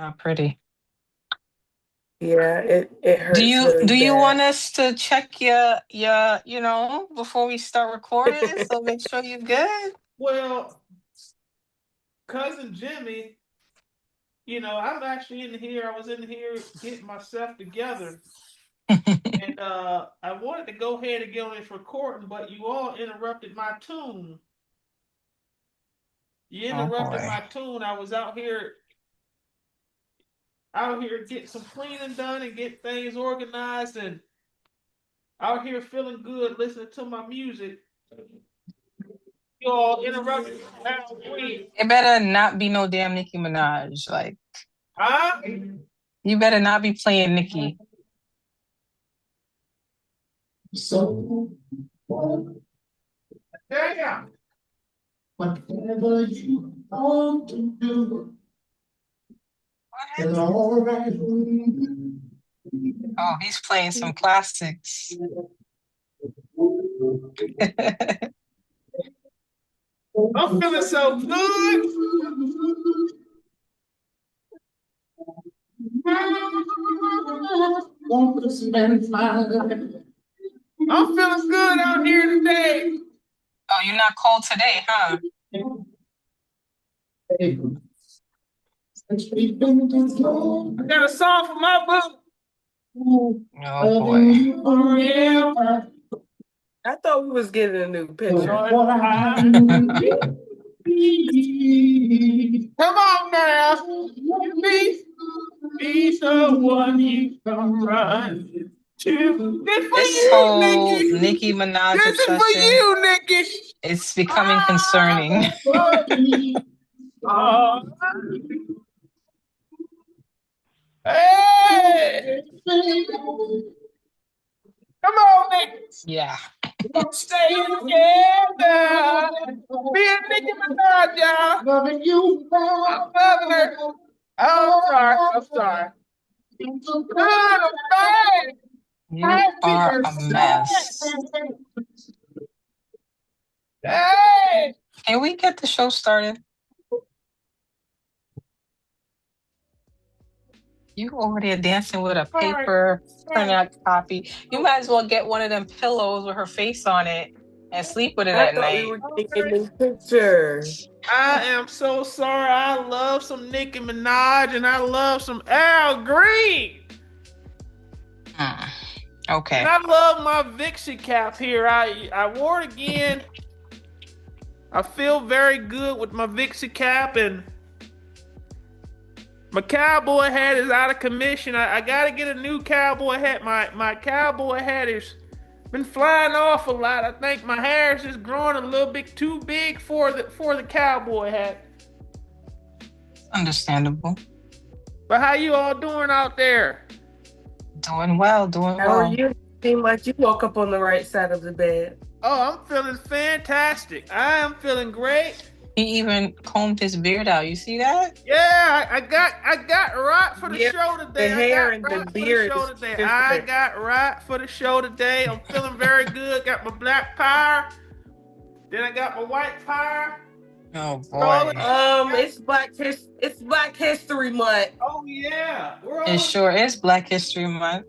Not pretty. Yeah, it Do hurts you really do you bad. want us to check your before we start recording? So make sure you're good. Well, cousin Jimmy, I'm actually in here. I was in here getting myself together, and I wanted to go ahead and get on this recording, but you all interrupted my tune. You Oh interrupted boy. my tune. I was out here getting some cleaning done and get things organized, and out here feeling good, listening to my music. You all interrupted. It better not be no damn Nicki Minaj. Like Huh? you better not be playing Nicki. So, damn. Whatever you want to do is all right. Oh, he's playing some classics. I'm feeling so good. Want to spend my life. I'm feeling good out here today. Oh, you're not cold today, huh? I got a song for my book. Oh boy. I thought we was getting a new picture. Come on now. Be the one you can run to. This for This you, whole Nikki. Nicki Minaj This is for obsession, you, Nikki. it's becoming concerning. Oh, hey. Come on, Nikki. Yeah. Stay together. Be a Nicki Minaj, y'all. Loving you. I'm loving her. Oh, I'm sorry. Oh, babe. You are a mess. Hey. Can we get the show started? You over there dancing with a paper printout copy. You might as well get one of them pillows with her face on it and sleep with it I at thought we night. were getting a new picture. I am so sorry. I love some Nicki Minaj and I love some Al Green. Hmm. Okay. And I love my Vixie cap here. I wore it again. I feel very good with my Vixie cap, and my cowboy hat is out of commission. I gotta get a new cowboy hat. My cowboy hat has been flying off a lot. I think my hair is just growing a little bit too big for the cowboy hat. Understandable. But how you all doing out there? Doing well, doing How are well. you? Seem like you woke up on the right side of the bed. Oh, I'm feeling fantastic. I am feeling great. He even combed his beard out. You see that? Yeah, I got right for the Yep, show today. the I hair got and the right for the beard show is today. I different. got right for the show today. I'm feeling very good. Got my black power. Then I got my white power. Oh boy. It's Black History Month. Oh yeah, It sure is Black History Month.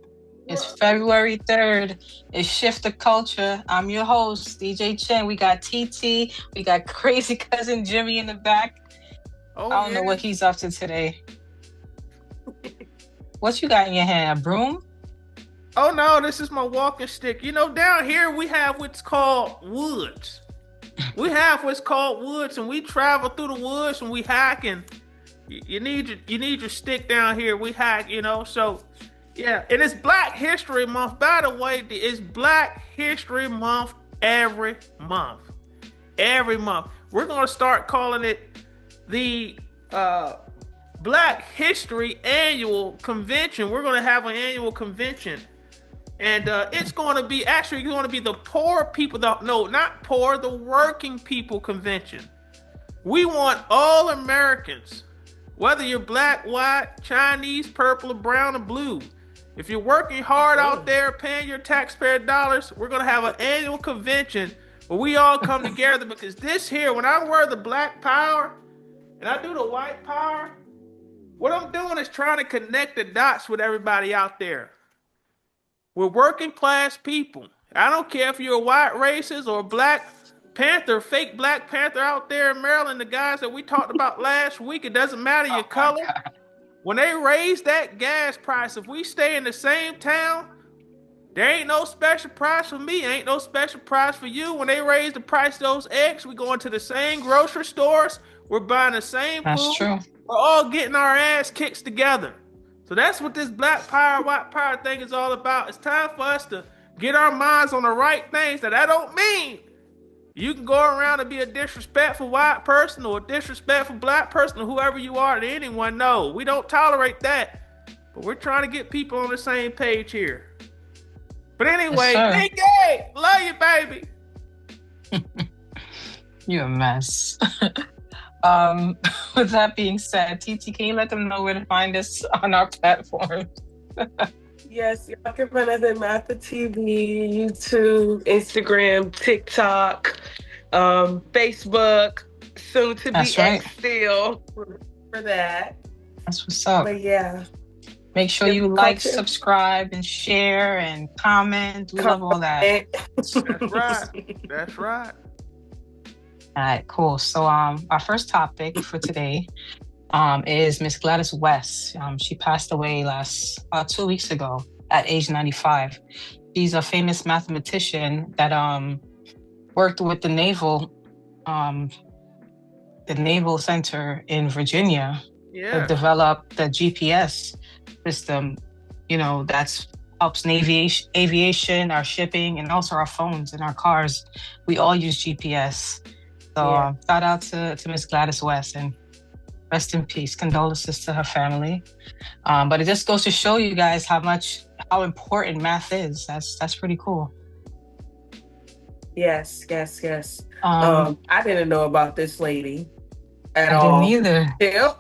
It's February 3rd. It's Shift the Culture. I'm your host, DJ Chin. We got TT. We got crazy cousin Jimmy in the back. I don't know what he's up to today. What you got in your hand? A broom? Oh no, this is my walking stick. Down here we have what's called woods. We have what's called woods, and we travel through the woods and we hike. And you need your stick down here. We hike, So yeah, and it's Black History Month. By the way, it's Black History Month every month. Every month. We're gonna start calling it the Black History Annual Convention. We're gonna have an annual convention. And it's going to be the poor people, not poor, the working people convention. We want all Americans, whether you're black, white, Chinese, purple, or brown, or blue. If you're working hard out there, paying your taxpayer dollars, we're going to have an annual convention where we all come together, because this here, when I wear the black power and I do the white power, What I'm doing is trying to connect the dots with everybody out there. We're working class people. I don't care if you're a white racist or a Black Panther, fake Black Panther out there in Maryland, the guys that we talked about last week, it doesn't matter your color. When they raise that gas price, if we stay in the same town, there ain't no special price for me, ain't no special price for you. When they raise the price of those eggs, we going to the same grocery stores, we're buying the same That's food. true. We're all getting our ass kicked together. So that's what this Black power, white power thing is all about. It's time for us to get our minds on the right things. That don't mean you can go around and be a disrespectful white person or a disrespectful Black person or whoever you are to anyone. No, we don't tolerate that. But we're trying to get people on the same page here. But anyway, Yes, DK, love you, baby. You're a mess. With that being said, TT, can you let them know where to find us on our platform? Yes, y'all can find us at MathaTV, YouTube, Instagram, TikTok, Facebook, soon to be That's right. X still for that. That's what's up. But yeah. Make sure you like, subscribe, and share, and comment. We love all that. That's right. That's right. All right, cool. So our first topic for today is Miss Gladys West. She passed away about 2 weeks ago at age 95. She's a famous mathematician that worked with the Naval Center in Virginia to develop the GPS system, that's helps in aviation, our shipping, and also our phones and our cars. We all use GPS. So shout out to Miss Gladys West, and rest in peace. Condolences to her family. But it just goes to show you guys how important math is. That's pretty cool. Yes. I didn't know about this lady at all. I didn't either.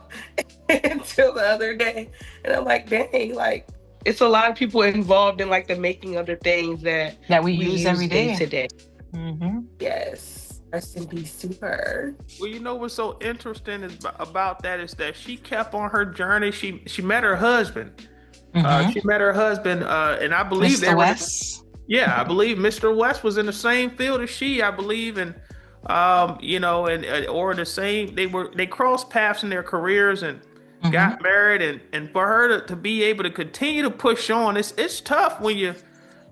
Until the other day. And I'm like, dang, like, it's a lot of people involved in like the making of the things that we use every day today. Mm-hmm. Yes. Rest in peace to her. Well, what's so interesting about that is that she kept on her journey. She met her husband. Mm-hmm. She met her husband, and I believe Mr. West. I believe Mr. West was in the same field as she. I believe, and or the same. They crossed paths in their careers and got married, and for her to be able to continue to push on, it's tough when you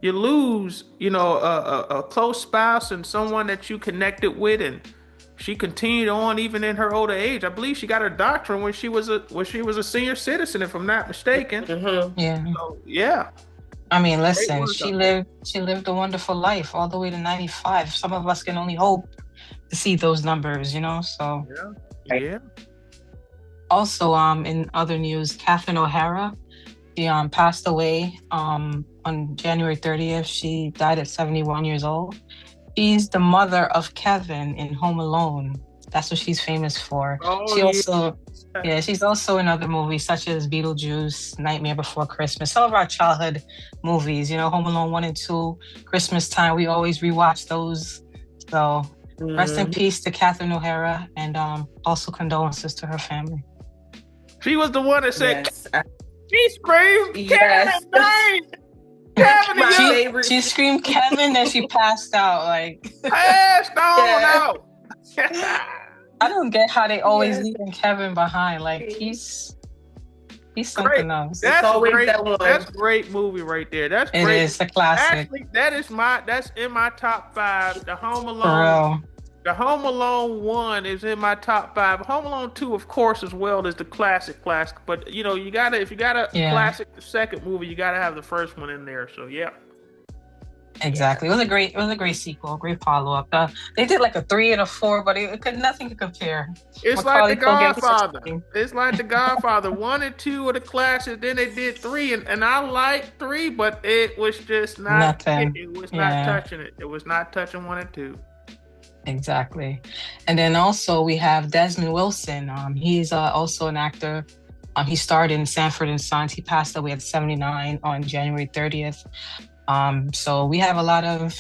lose, a close spouse and someone that you connected with, and she continued on even in her older age. I believe she got her doctorate when she was a senior citizen, if I'm not mistaken. Mm-hmm. Yeah. So, yeah. I mean, listen, she lived a wonderful life all the way to 95. Some of us can only hope to see those numbers, so. Yeah. Also, in other news, Catherine O'Hara, she passed away on January 30th. She died at 71 years old. She's the mother of Kevin in Home Alone. That's what she's famous for. She's also in other movies such as Beetlejuice, Nightmare Before Christmas, some of our childhood movies, Home Alone 1 and 2, Christmas time, we always rewatch those. So rest in peace to Catherine O'Hara, and also condolences to her family. She was the one that said, she screamed, yes. Kevin, she screamed Kevin, then she passed out, passed on out. I don't get how they always leaving Kevin behind. He's something else. That's a great movie right there. That's great. It is a classic. Actually, that's in my top 5. The Home Alone. The Home Alone 1 is in my top 5. Home Alone 2, of course, as well, is the classic. But if you got a classic, the second movie, you gotta have the first one in there. So yeah. Exactly. It was a great sequel, great follow-up. They did a 3 and a 4, but nothing could compare. It's like The Godfather. It's like The Godfather. 1 and 2 are the classics. Then they did 3, and I liked 3, but it was just not nothing. It was not touching it. It was not touching 1 and 2. Exactly. And then also we have Desmond Wilson. He's also an actor. He starred in Sanford and Son. He passed away at 79 on January 30th. So we have a lot of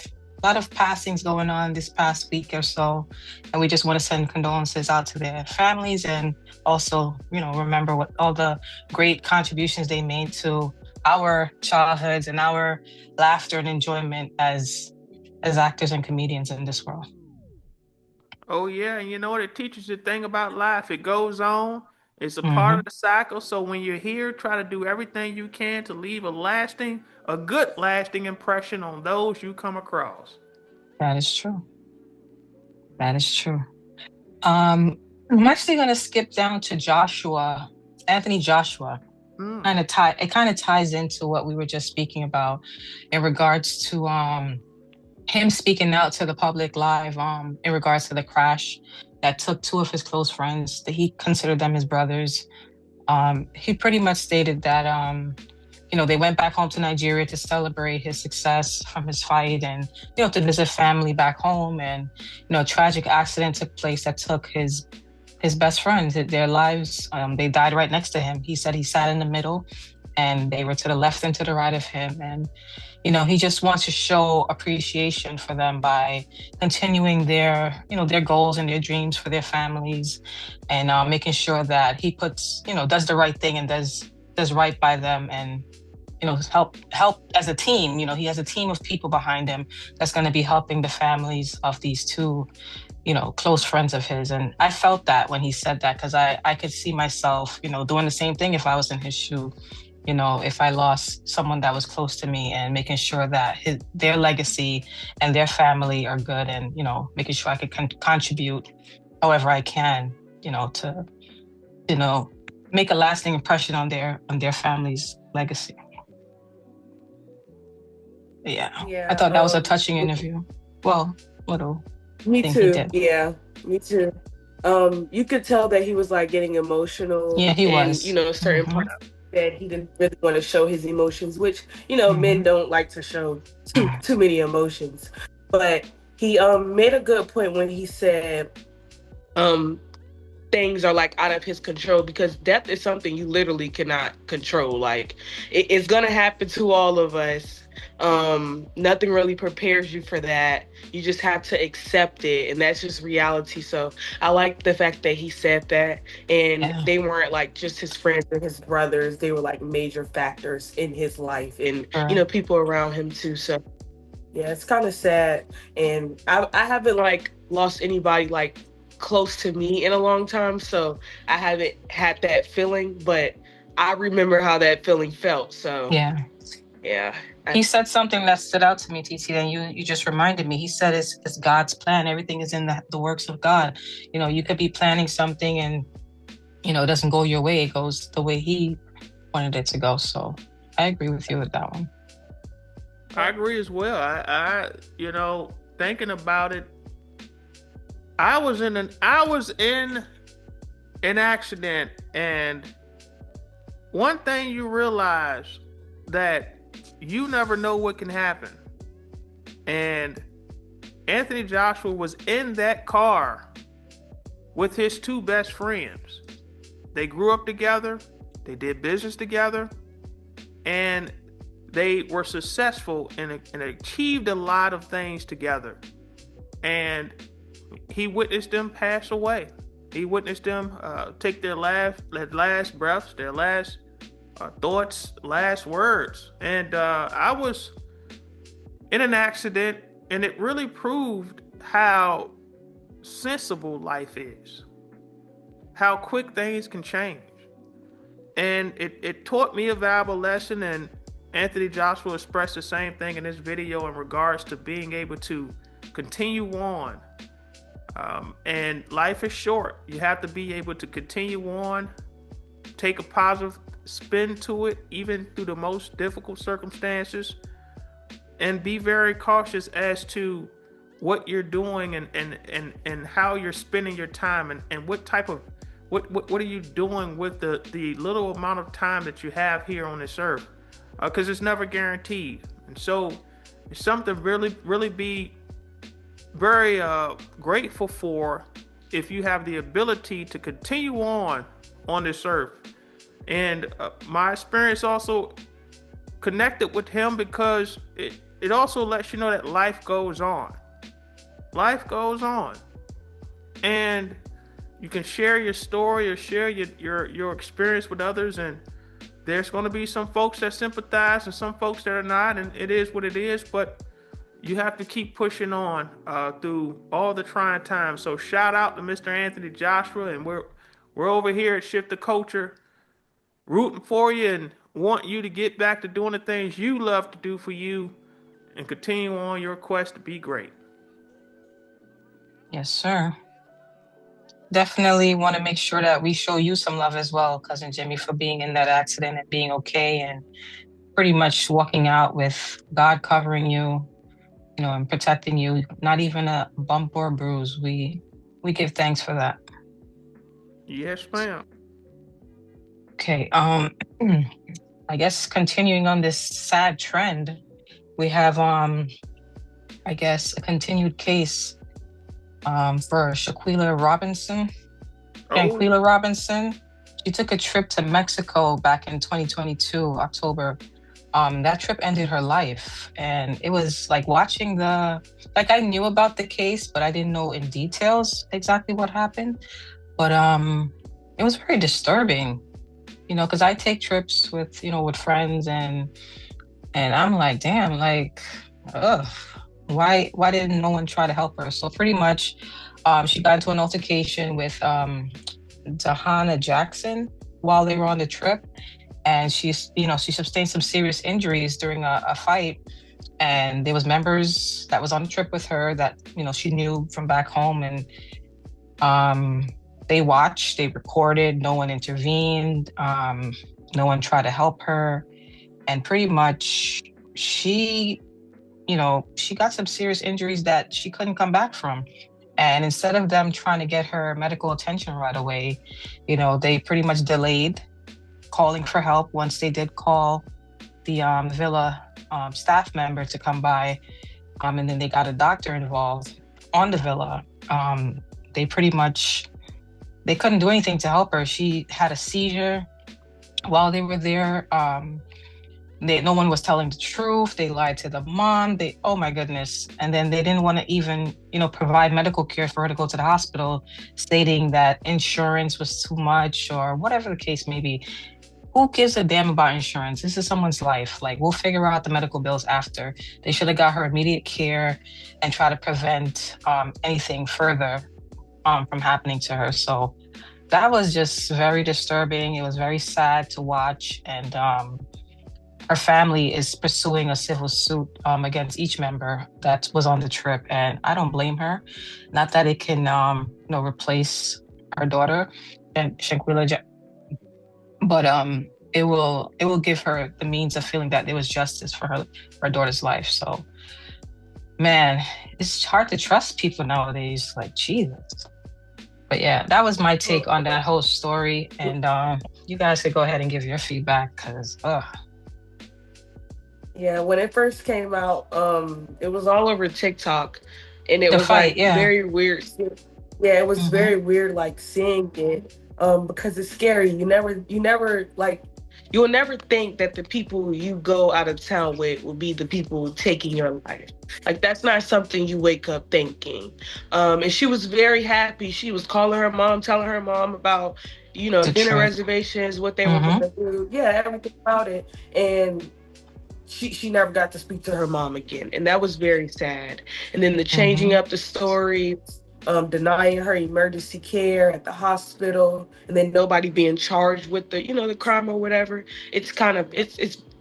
lot of passings going on this past week or so, and we just want to send condolences out to their families, and also, remember what all the great contributions they made to our childhoods and our laughter and enjoyment as actors and comedians in this world. Oh yeah, and you know what? It teaches you the thing about life. It goes on. It's a part Mm-hmm. of the cycle. So when you're here, try to do everything you can to leave a good lasting impression on those you come across. That is true. That is true. I'm actually going to skip down to Anthony Joshua. It kind of ties into what we were just speaking about in regards to him speaking out to the public live in regards to the crash that took two of his close friends, that he considered them his brothers. He pretty much stated that they went back home to Nigeria to celebrate his success from his fight, and to visit family back home, and a tragic accident took place that took his best friends, their lives. They died right next to him. He said he sat in the middle, and they were to the left and to the right of him. And, he just wants to show appreciation for them by continuing their goals and their dreams for their families, and making sure that he does the right thing and does right by them, and, help as a team. He has a team of people behind him that's going to be helping the families of these two close friends of his. And I felt that when he said that, because I could see myself, doing the same thing if I was in his shoe, if I lost someone that was close to me, and making sure that their legacy and their family are good, and, making sure I could contribute however I can, to, make a lasting impression on their family's legacy. Yeah. I thought that was a touching interview. Well, little. Me too. Yeah, me too. You could tell that he was like getting emotional. Yeah, he was. Certain parts that he didn't really want to show his emotions, which men don't like to show too many emotions. But he made a good point when he said things are like out of his control, because death is something you literally cannot control. Like it's gonna happen to all of us. Nothing really prepares you for that. You just have to accept it, and that's just reality. So I like the fact that he said that, and they weren't like just his friends and his brothers. They were like major factors in his life, and people around him too. So yeah, it's kind of sad. And I haven't like lost anybody like close to me in a long time, so I haven't had that feeling, but I remember how that feeling felt. So yeah. He said something that stood out to me, TT, and you just reminded me. He said it's God's plan. Everything is in the works of God. You could be planning something, and it doesn't go your way. It goes the way he wanted it to go. So I agree with you with that one. I agree as well. I thinking about it, I was in an accident, and one thing you realize that you never know what can happen. And Anthony Joshua was in that car with his two best friends. They grew up together, they did business together, and they were successful and achieved a lot of things together. And he witnessed them pass away. He witnessed them take their last breaths, their last thoughts, last words. And I was in an accident, and it really proved how sensible life is, how quick things can change. And it taught me a valuable lesson, and Anthony Joshua expressed the same thing in this video in regards to being able to continue on. And life is short. You have to be able to continue on, take a positive spin to it, even through the most difficult circumstances, and be very cautious as to what you're doing and how you're spending your time, and what are you doing with the little amount of time that you have here on this earth, because it's never guaranteed. And so it's something really be very grateful for, if you have the ability to continue on this earth. And my experience also connected with him, because it also lets you know that life goes on. Life goes on. And you can share your story or share your experience with others, and there's going to be some folks that sympathize and some folks that are not, and it is what it is. But you have to keep pushing on through all the trying times. So shout out to Mr. Anthony Joshua, and we're over here at Shift the Culture, rooting for you and want you to get back to doing the things you love to do for you, and continue on your quest to be great. Yes, sir. Definitely want to make sure that we show you some love as well, Cousin Jimmy, for being in that accident and being okay and pretty much walking out with God covering you, and protecting you. Not even a bump or a bruise. We give thanks for that. Yes, ma'am. Okay. I guess continuing on this sad trend, we have I guess a continued case for Shaquilla Robinson. Shaquilla Robinson. She took a trip to Mexico back in 2022, October. That trip ended her life. And it was like watching I knew about the case, but I didn't know in details exactly what happened. But it was very disturbing, because I take trips with friends, and I'm like, damn, like, ugh, why didn't no one try to help her? So pretty much, she got into an altercation with Dahana Jackson while they were on the trip, and she sustained some serious injuries during a fight. And there was members that was on the trip with her that she knew from back home, and they watched, they recorded, no one intervened, no one tried to help her, and pretty much she got some serious injuries that she couldn't come back from. And instead of them trying to get her medical attention right away, they pretty much delayed calling for help. Once they did call the Villa staff member to come by, and then they got a doctor involved on the Villa, they couldn't do anything to help her. She had a seizure while they were there. No one was telling the truth. They lied to the mom. Oh my goodness. And then they didn't want to even, provide medical care for her to go to the hospital, stating that insurance was too much or whatever the case may be. Who gives a damn about insurance? This is someone's life. Like, we'll figure out the medical bills after. They should have got her immediate care and try to prevent anything further from happening to her. So that was just very disturbing. It was very sad to watch. And her family is pursuing a civil suit against each member that was on the trip. And I don't blame her. Not that it can replace her daughter and Shaquilla, but it will give her the means of feeling that there was justice for her daughter's life. So, man, it's hard to trust people nowadays. Like, Jesus. But yeah, that was my take on that whole story. And you guys could go ahead and give your feedback, because yeah, when it first came out, it was all over TikTok, and it was very weird. Yeah, it was very weird, like, seeing it, because it's scary. You never like, you'll never think that the people you go out of town with will be the people taking your life. Like, that's not something you wake up thinking. And she was very happy. She was calling her mom, telling her mom about, dinner reservations, what they were going to do. Yeah, everything about it. And she never got to speak to her mom again. And that was very sad. And then the changing up the story, denying her emergency care at the hospital, and then nobody being charged with the crime or whatever. It's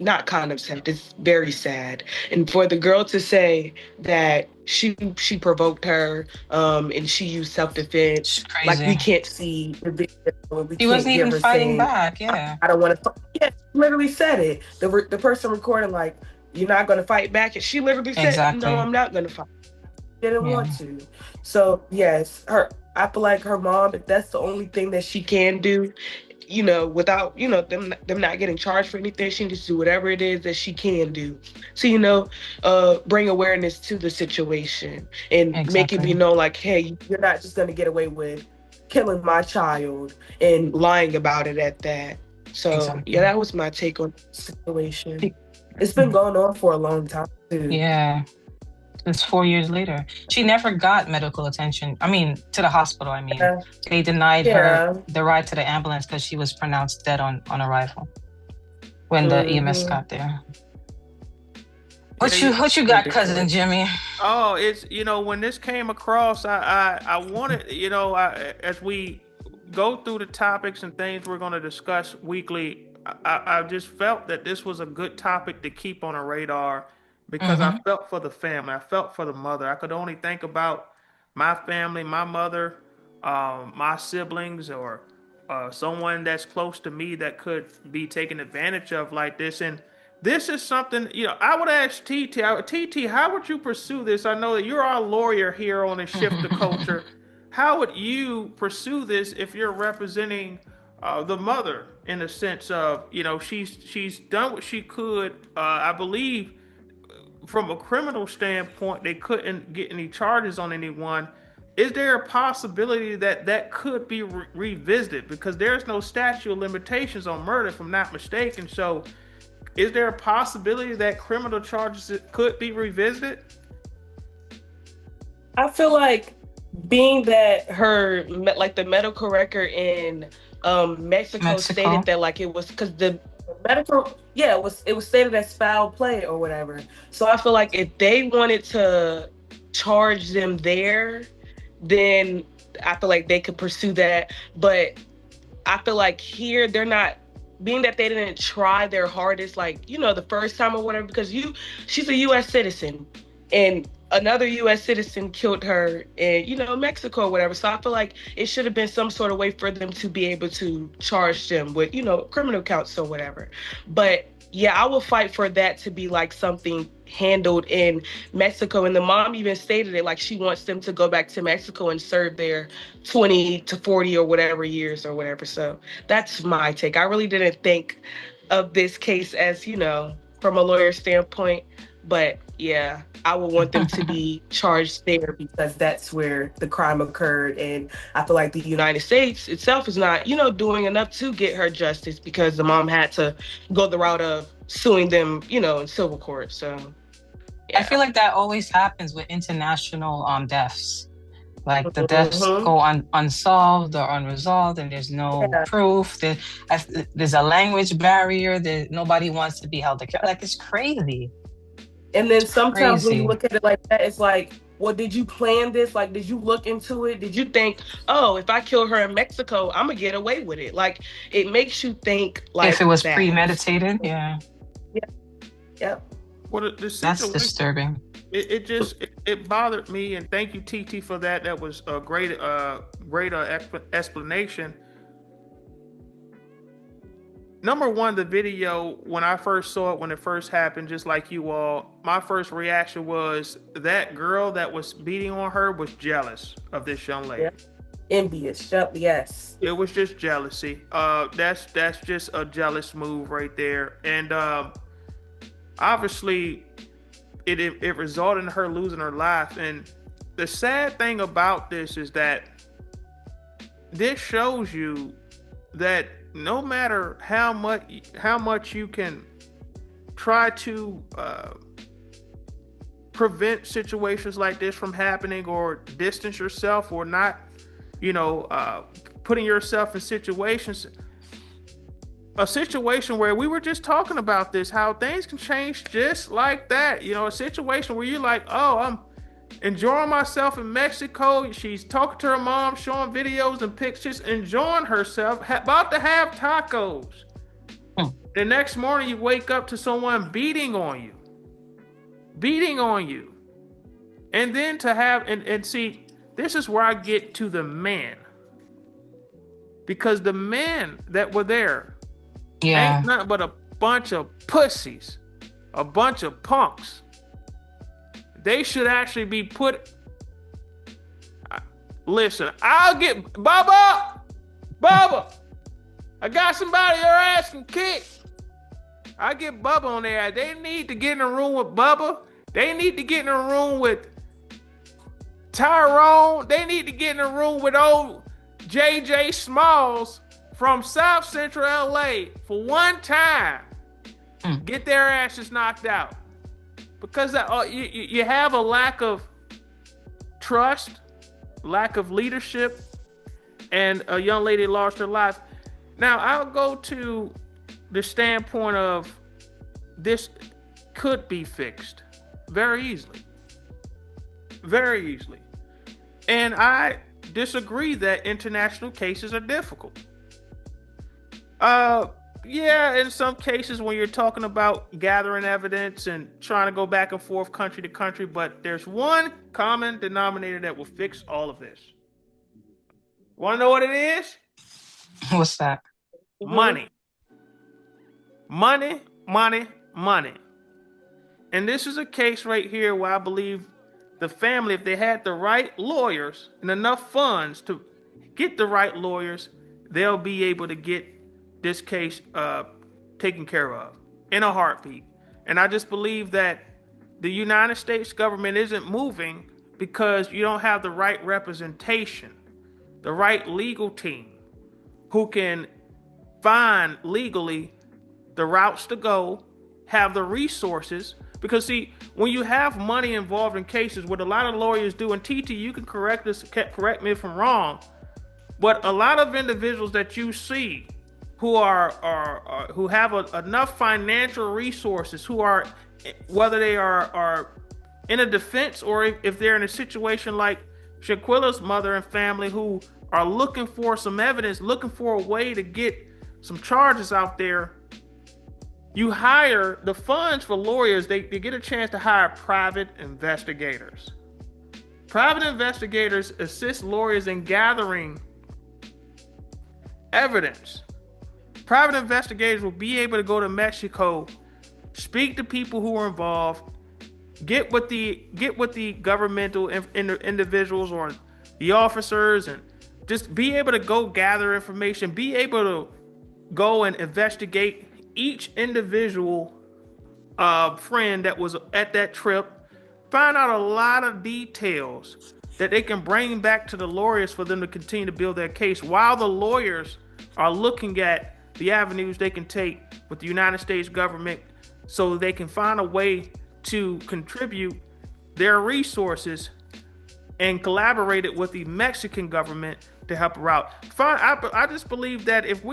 not kind of sad. It's very sad. And for the girl to say that she provoked her, and she used self-defense, like, we can't see the video. He wasn't even fighting back. Yeah, I don't want to. Yeah, she literally said it. The person recording, like, you're not going to fight back, and she literally said, no, I'm not going to fight. Didn't want to. So yes, I feel like her mom, if that's the only thing that she can do, without them not getting charged for anything, she needs to do whatever it is that she can do to bring awareness to the situation and make it be known, like, hey, you're not just going to get away with killing my child and lying about it at that. So yeah, that was my take on the situation. It's been going on for a long time too. Yeah. It's 4 years later. She never got medical attention. I mean, to the hospital, I mean. Yeah. They denied Yeah. her the ride to the ambulance because she was pronounced dead on arrival when the EMS got there. What you got, cousin Jimmy? Oh, it's, when this came across, I wanted, as we go through the topics and things we're going to discuss weekly, I just felt that this was a good topic to keep on a radar because I felt for the family. I felt for the mother. I could only think about my family, my mother, my siblings, or someone that's close to me that could be taken advantage of like this. And this is something, I would ask TT, how would you pursue this? I know that you're our lawyer here on the Shift the Culture. How would you pursue this if you're representing the mother in the sense of, she's done what she could. I believe from a criminal standpoint, they couldn't get any charges on anyone. Is there a possibility that could be revisited? Because there's no statute of limitations on murder, if I'm not mistaken. So is there a possibility that criminal charges could be revisited? I feel like being that her, like the medical record in Mexico stated that like it was because the medical, it was stated as foul play or whatever. So I feel like if they wanted to charge them there, then I feel like they could pursue that. But I feel like here they're not, being that they didn't try their hardest, like, the first time or whatever, because she's a U.S. citizen and another U.S. citizen killed her in, Mexico or whatever. So I feel like it should have been some sort of way for them to be able to charge them with, criminal counts or whatever. But yeah, I will fight for that to be like something handled in Mexico. And the mom even stated it, like she wants them to go back to Mexico and serve their 20 to 40 or whatever years or whatever. So that's my take. I really didn't think of this case as, from a lawyer standpoint. But yeah, I would want them to be charged there because that's where the crime occurred. And I feel like the United States itself is not, doing enough to get her justice because the mom had to go the route of suing them, in civil court. So yeah. I feel like that always happens with international deaths. Like the deaths go unsolved or unresolved, and there's no proof. There's a language barrier. That nobody wants to be held accountable. Like, it's crazy. And then sometimes when you look at it like that, it's like, well, did you plan this? Like, did you look into it? Did you think, oh, if I kill her in Mexico, I'm going to get away with it? Like, it makes you think like if it was premeditated, yeah. Yep. Well, that's disturbing. It bothered me, and thank you, TT, for that. That was a great explanation. Number one, the video, when I first saw it, when it first happened, just like you all, my first reaction was that girl that was beating on her was jealous of this young lady. Yep. Envious, yes. It was just jealousy. That's just a jealous move right there. And obviously, it resulted in her losing her life. And the sad thing about this is that this shows you that no matter how much you can try to prevent situations like this from happening or distance yourself or not, putting yourself in a situation where we were just talking about this, how things can change just like that. A situation where you're like, oh, I'm enjoying myself in Mexico. She's talking to her mom, showing videos and pictures, enjoying herself, about to have tacos. The next morning you wake up to someone beating on you. And then to have, and see, this is where I get to the men. Because the men that were there ain't nothing but a bunch of pussies, a bunch of punks. They should actually be put. Listen, I'll get Bubba. I got somebody your ass can kick. I get Bubba on there. They need to get in a room with Bubba. They need to get in a room with Tyrone. They need to get in a room with old JJ Smalls from South Central LA for one time get their asses knocked out. Because you have a lack of trust, lack of leadership, and a young lady lost her life. Now, I'll go to the standpoint of this could be fixed very easily. Very easily. And I disagree that international cases are difficult. Yeah, in some cases when you're talking about gathering evidence and trying to go back and forth country to country, but there's one common denominator that will fix all of this. Want to know what it is? What's that? Money. Money, money, money. And this is a case right here where I believe the family, if they had the right lawyers and enough funds to get the right lawyers, they'll be able to get this case taken care of in a heartbeat. And I just believe that the United States government isn't moving because you don't have the right representation, the right legal team who can find legally the routes to go, have the resources. Because see, when you have money involved in cases, what a lot of lawyers do, and TT, you can correct me if I'm wrong, but a lot of individuals that you see who who have enough financial resources, who are, whether they are in a defense or if they're in a situation like Shaquilla's mother and family, who are looking for some evidence, looking for a way to get some charges out there. You hire the funds for lawyers, they get a chance to hire private investigators. Private investigators assist lawyers in gathering evidence. Private investigators will be able to go to Mexico, speak to people who are involved, get with the governmental individuals or the officers, and just be able to go gather information, be able to go and investigate each individual friend that was at that trip, find out a lot of details that they can bring back to the lawyers for them to continue to build their case, while the lawyers are looking at the avenues they can take with the United States government so they can find a way to contribute their resources and collaborate it with the Mexican government to help her out. I just believe that if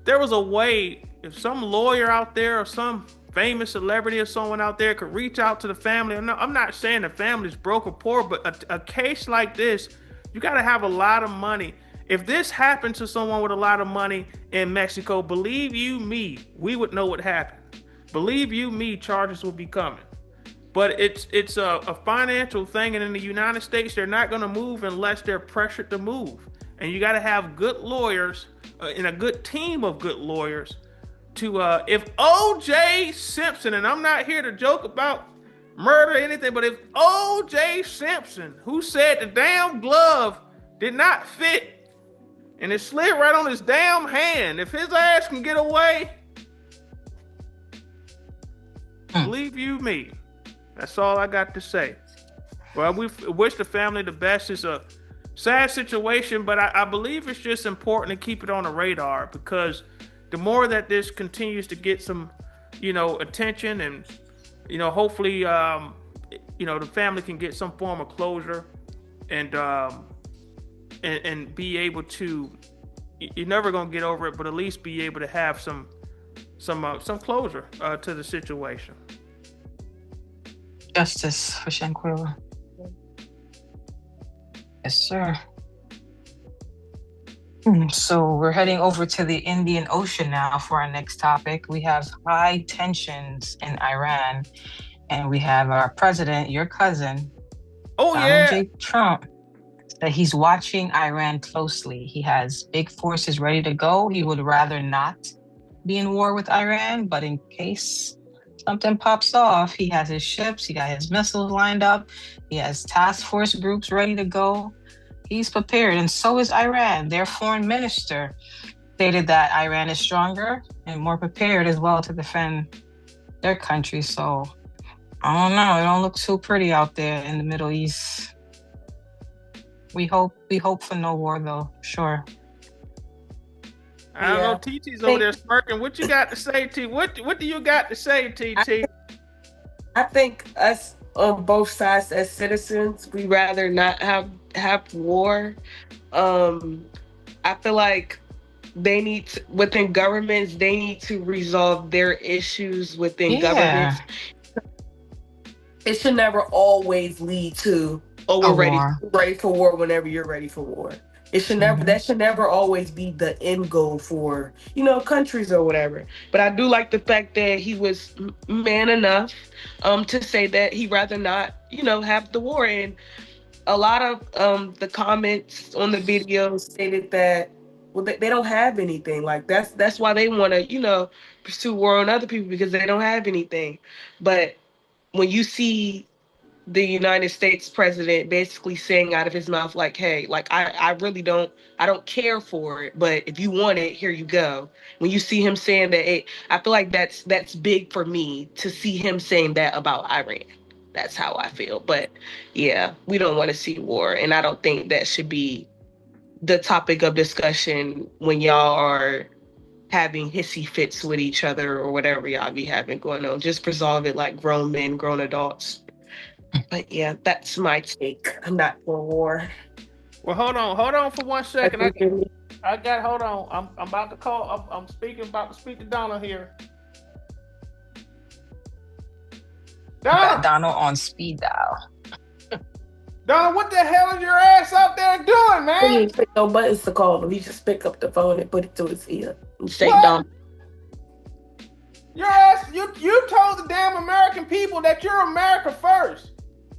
there was a way, if some lawyer out there or some famous celebrity or someone out there could reach out to the family. I'm not saying the family's broke or poor, but a case like this, you got to have a lot of money. If this happened to someone with a lot of money in Mexico, believe you me, we would know what happened. Believe you me, charges will be coming. But it's a financial thing, and in the United States, they're not going to move unless they're pressured to move. And you got to have good lawyers and a good team of good lawyers to, if O.J. Simpson, and I'm not here to joke about murder or anything, but if O.J. Simpson, who said the damn glove did not fit and it slid right on his damn hand, if his ass can get away, believe you me, that's all I got to say. Well, we wish the family the best. It's a sad situation, but I believe it's just important to keep it on the radar, because the more that this continues to get some, attention, and, hopefully, the family can get some form of closure, and be able to, you're never going to get over it, but at least be able to have some closure to the situation. Justice for Shanquilla. Yes, sir. So we're heading over to the Indian Ocean now for our next topic. We have high tensions in Iran, and we have our president, your cousin, Donald J. Trump, that he's watching Iran closely. He has big forces ready to go. He would rather not be in war with Iran, but in case something pops off, he has his ships, he got his missiles lined up, he has task force groups ready to go. He's prepared, and so is Iran. Their foreign minister stated that Iran is stronger and more prepared as well to defend their country. So I don't know. It don't look too pretty out there in the Middle East. We hope for no war, though. Sure. I don't know. TT's over there smirking. What you got to say, T? What do you got to say, TT? I think us on both sides as citizens, we rather not have war. I feel like they need to, within governments, they need to resolve their issues within governments. It should never always lead to, oh, we're ready for war whenever you're ready for war. It should never, that should never always be the end goal for, countries or whatever. But I do like the fact that he was man enough to say that he'd rather not, have the war. And a lot of the comments on the video stated that, well, they don't have anything. Like that's why they want to, pursue war on other people, because they don't have anything. But when you see the United States president basically saying out of his mouth, like, hey, like I really don't care for it, but if you want it, here you go. When you see him saying that, I feel like that's big for me to see him saying that about Iran. That's how I feel. But yeah, we don't want to see war, and I don't think that should be the topic of discussion when y'all are having hissy fits with each other or whatever y'all be having going on. Just resolve it like grown men, grown adults. But yeah, that's my take. I'm not for war. Well, hold on for 1 second. Hold on. I'm about to call. I'm about to speak to Donald here. Donald on speed dial. Donald, what the hell is your ass out there doing, man? He ain't pick no buttons to call him. He just pick up the phone and put it to his ear and say, Donald. Your ass, you told the damn American people that you're America first.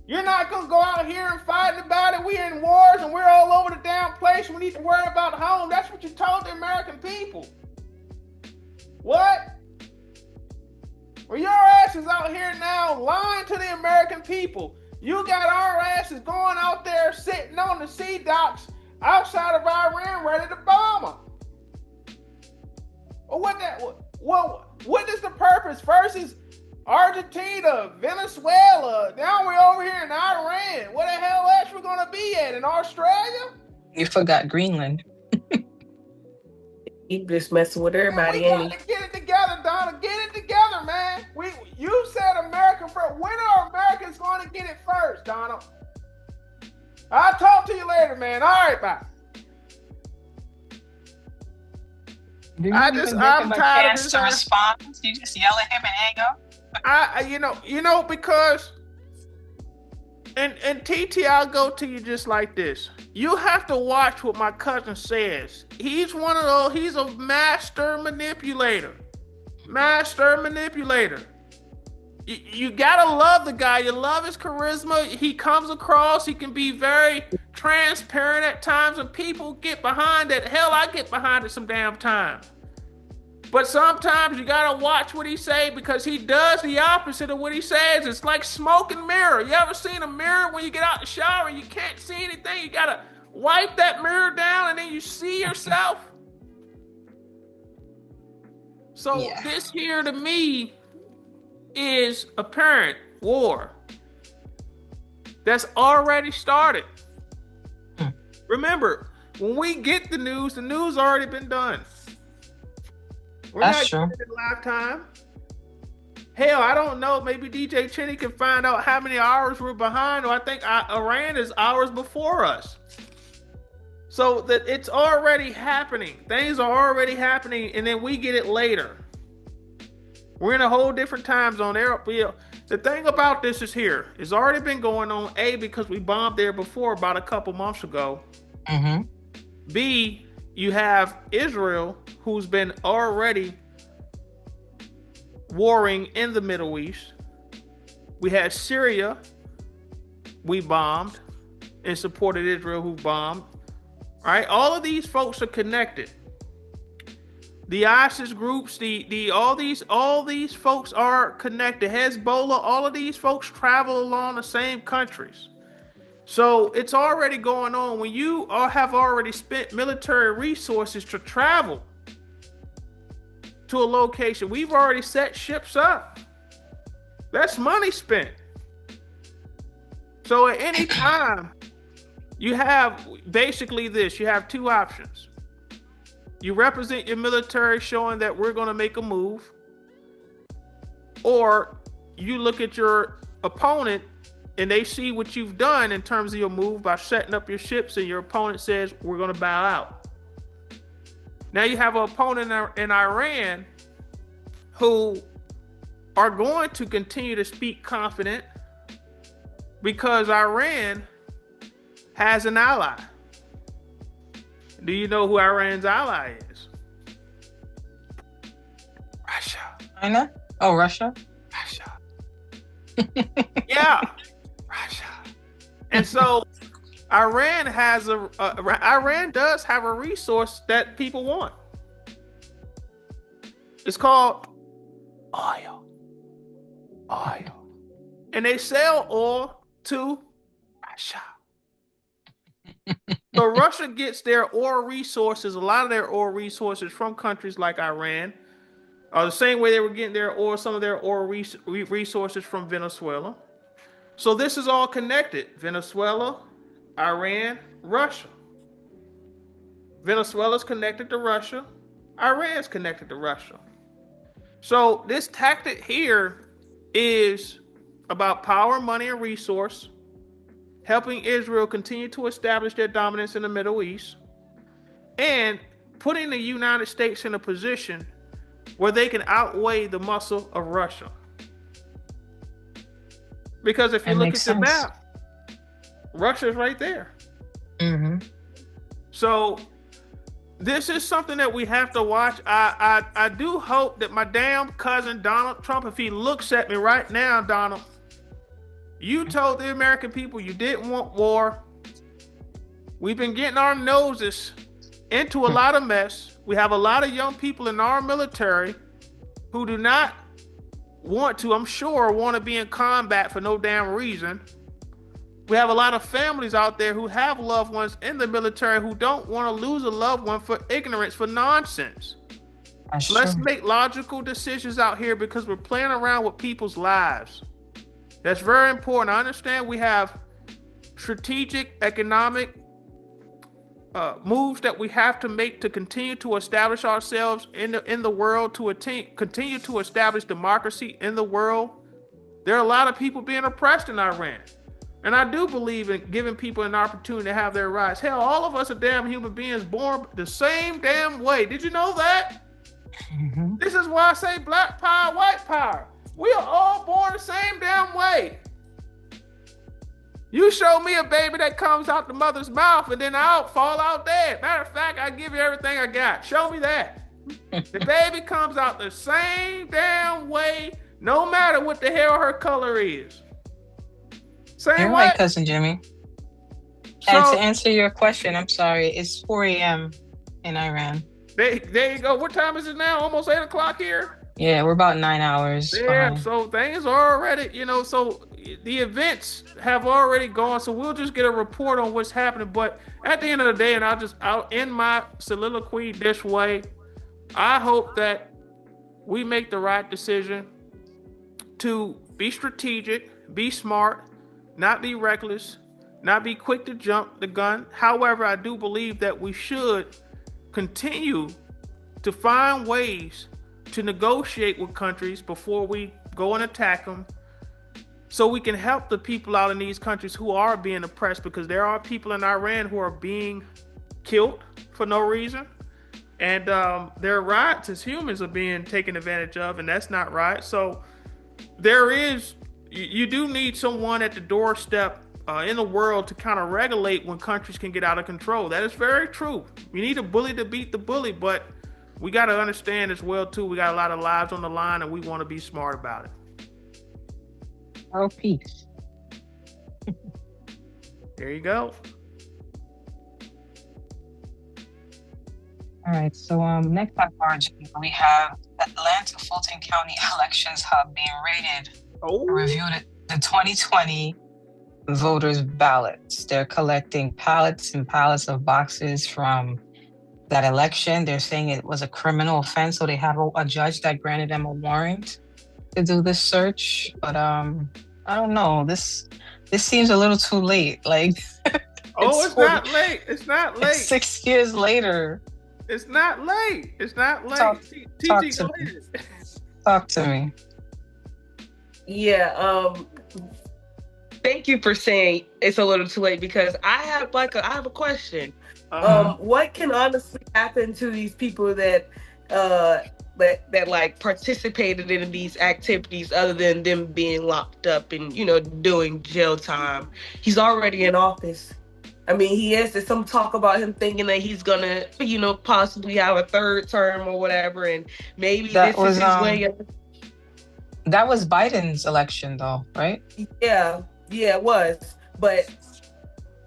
You're not gonna go out here and fight about it. We're in wars and we're all over the damn place. We need to worry about home. That's what you told the American people. What? Well, your ass is out here now lying to the American people. You got our asses going out there sitting on the sea docks outside of Iran ready to bomb them. Well, what is the purpose? First is Argentina, Venezuela. Now we're over here in Iran. Where the hell else we gonna be at? In Australia? You forgot Greenland. You just messing with everybody. Man, we got to get it together, Donna. Get it together, man. You said America first. When are Americans going to get it first, Donna? I'll talk to you later, man. All right, bye. I'm tired of this. To respond, you just yell at him and hang up. Because, and TT, I'll go to you just like this. You have to watch what my cousin says. He's he's a master manipulator. You gotta love the guy. You love his charisma. He comes across, he can be very transparent at times, and people get behind it. Hell, I get behind it some damn time. But sometimes you gotta watch what he say, because he does the opposite of what he says. It's like smoke and mirror. You ever seen a mirror when you get out the shower and you can't see anything? You gotta wipe that mirror down and then you see yourself. So This here to me is apparent war that's already started. Remember, when we get the news already been done. That's true. In lifetime. Hell, I don't know. Maybe DJ Chinny can find out how many hours we're behind. Or I think Iran is hours before us. So that it's already happening. Things are already happening, and then we get it later. We're in a whole different time zone. The thing about this is here. It's already been going on, A, because we bombed there before about a couple months ago. Mm-hmm. B, you have Israel, who's been already warring in the Middle East. We had Syria, we bombed and supported Israel, who bombed. All right, all of these folks are connected. The ISIS groups, all these folks are connected. Hezbollah, all of these folks travel along the same countries. So it's already going on. When you have already spent military resources to travel to a location, we've already set ships up. That's money spent. So at any time, you have basically this. You have two options. you represent your military showing that we're going to make a move, or you look at your opponent and they see what you've done in terms of your move by setting up your ships, and your opponent says, we're going to bow out. Now you have an opponent in Iran who are going to continue to speak confident because Iran has an ally. Do you know who Iran's ally is? Russia. China? Oh, Russia? Russia. Yeah. Russia. And so Iran does have a resource that people want. It's called oil. Oil. And they sell oil to Russia. So Russia gets their oil resources, a lot of their oil resources from countries like Iran, the same way they were getting their oil, some of their oil resources from Venezuela. So this is all connected. Venezuela, Iran, Russia. Venezuela's connected to Russia. Iran's connected to Russia. So this tactic here is about power, money, and resource, helping Israel continue to establish their dominance in the Middle East, and putting the United States in a position where they can outweigh the muscle of Russia. Because if you look at the map, Russia's right there. Mm-hmm. So this is something that we have to watch. I do hope that my damn cousin Donald Trump, if he looks at me right now, Donald, you told the American people you didn't want war. We've been getting our noses into a lot of mess. We have a lot of young people in our military who do not want to be in combat for no damn reason. We have a lot of families out there who have loved ones in the military who don't want to lose a loved one for ignorance, for nonsense. Let's make logical decisions out here because we're playing around with people's lives. That's very important. I understand we have strategic economic moves that we have to make to continue to establish ourselves in the world, to continue to establish democracy in the world. There are a lot of people being oppressed in Iran. And I do believe in giving people an opportunity to have their rights. Hell, all of us are damn human beings born the same damn way. Did you know that? Mm-hmm. This is why I say black power, white power. We are all born the same damn way. You show me a baby that comes out the mother's mouth and then I'll fall out dead. Matter of fact, I give you everything I got. Show me that. The baby comes out the same way, no matter what the hell her color is. Same You're way. right, Cousin Jimmy. So, and to answer your question, I'm sorry, it's 4 a.m. in Iran. There you go. What time is it now? Almost 8 o'clock here? Yeah, we're about 9 hours. Yeah, so things are already, so the events have already gone, so we'll just get a report on what's happening. But at the end of the day, and I'll end my soliloquy this way, I hope that we make the right decision to be strategic, be smart, not be reckless, not be quick to jump the gun. However, I do believe that we should continue to find ways to negotiate with countries before we go and attack them, so we can help the people out in these countries who are being oppressed, because there are people in Iran who are being killed for no reason, and their rights as humans are being taken advantage of, and that's not right. So you do need someone at the doorstep in the world to kind of regulate when countries can get out of control. That is very true. You need a bully to beat the bully, but we got to understand as well, too, we got a lot of lives on the line, and we want to be smart about it. Oh, peace. There you go. All right, so next on our agenda, we have Atlanta Fulton County Elections Hub being rated to review the 2020 voters' ballots. They're collecting pallets and pallets of boxes from that election. They're saying it was a criminal offense, so they have a judge that granted them a warrant to do this search. But I don't know. This seems a little too late. Like, it's not late. It's not late. It's 6 years later. It's not late. It's not Talk, late. talk TT, to go me. ahead. Talk to me. Yeah. Thank you for saying it's a little too late because I have a question. What can honestly happen to these people that like participated in these activities other than them being locked up and doing jail time? He's already in office. I mean, he has some talk about him thinking that he's gonna, possibly have a third term or whatever, and maybe That this is was his way of. that was Biden's election, though, right? Yeah, it was, but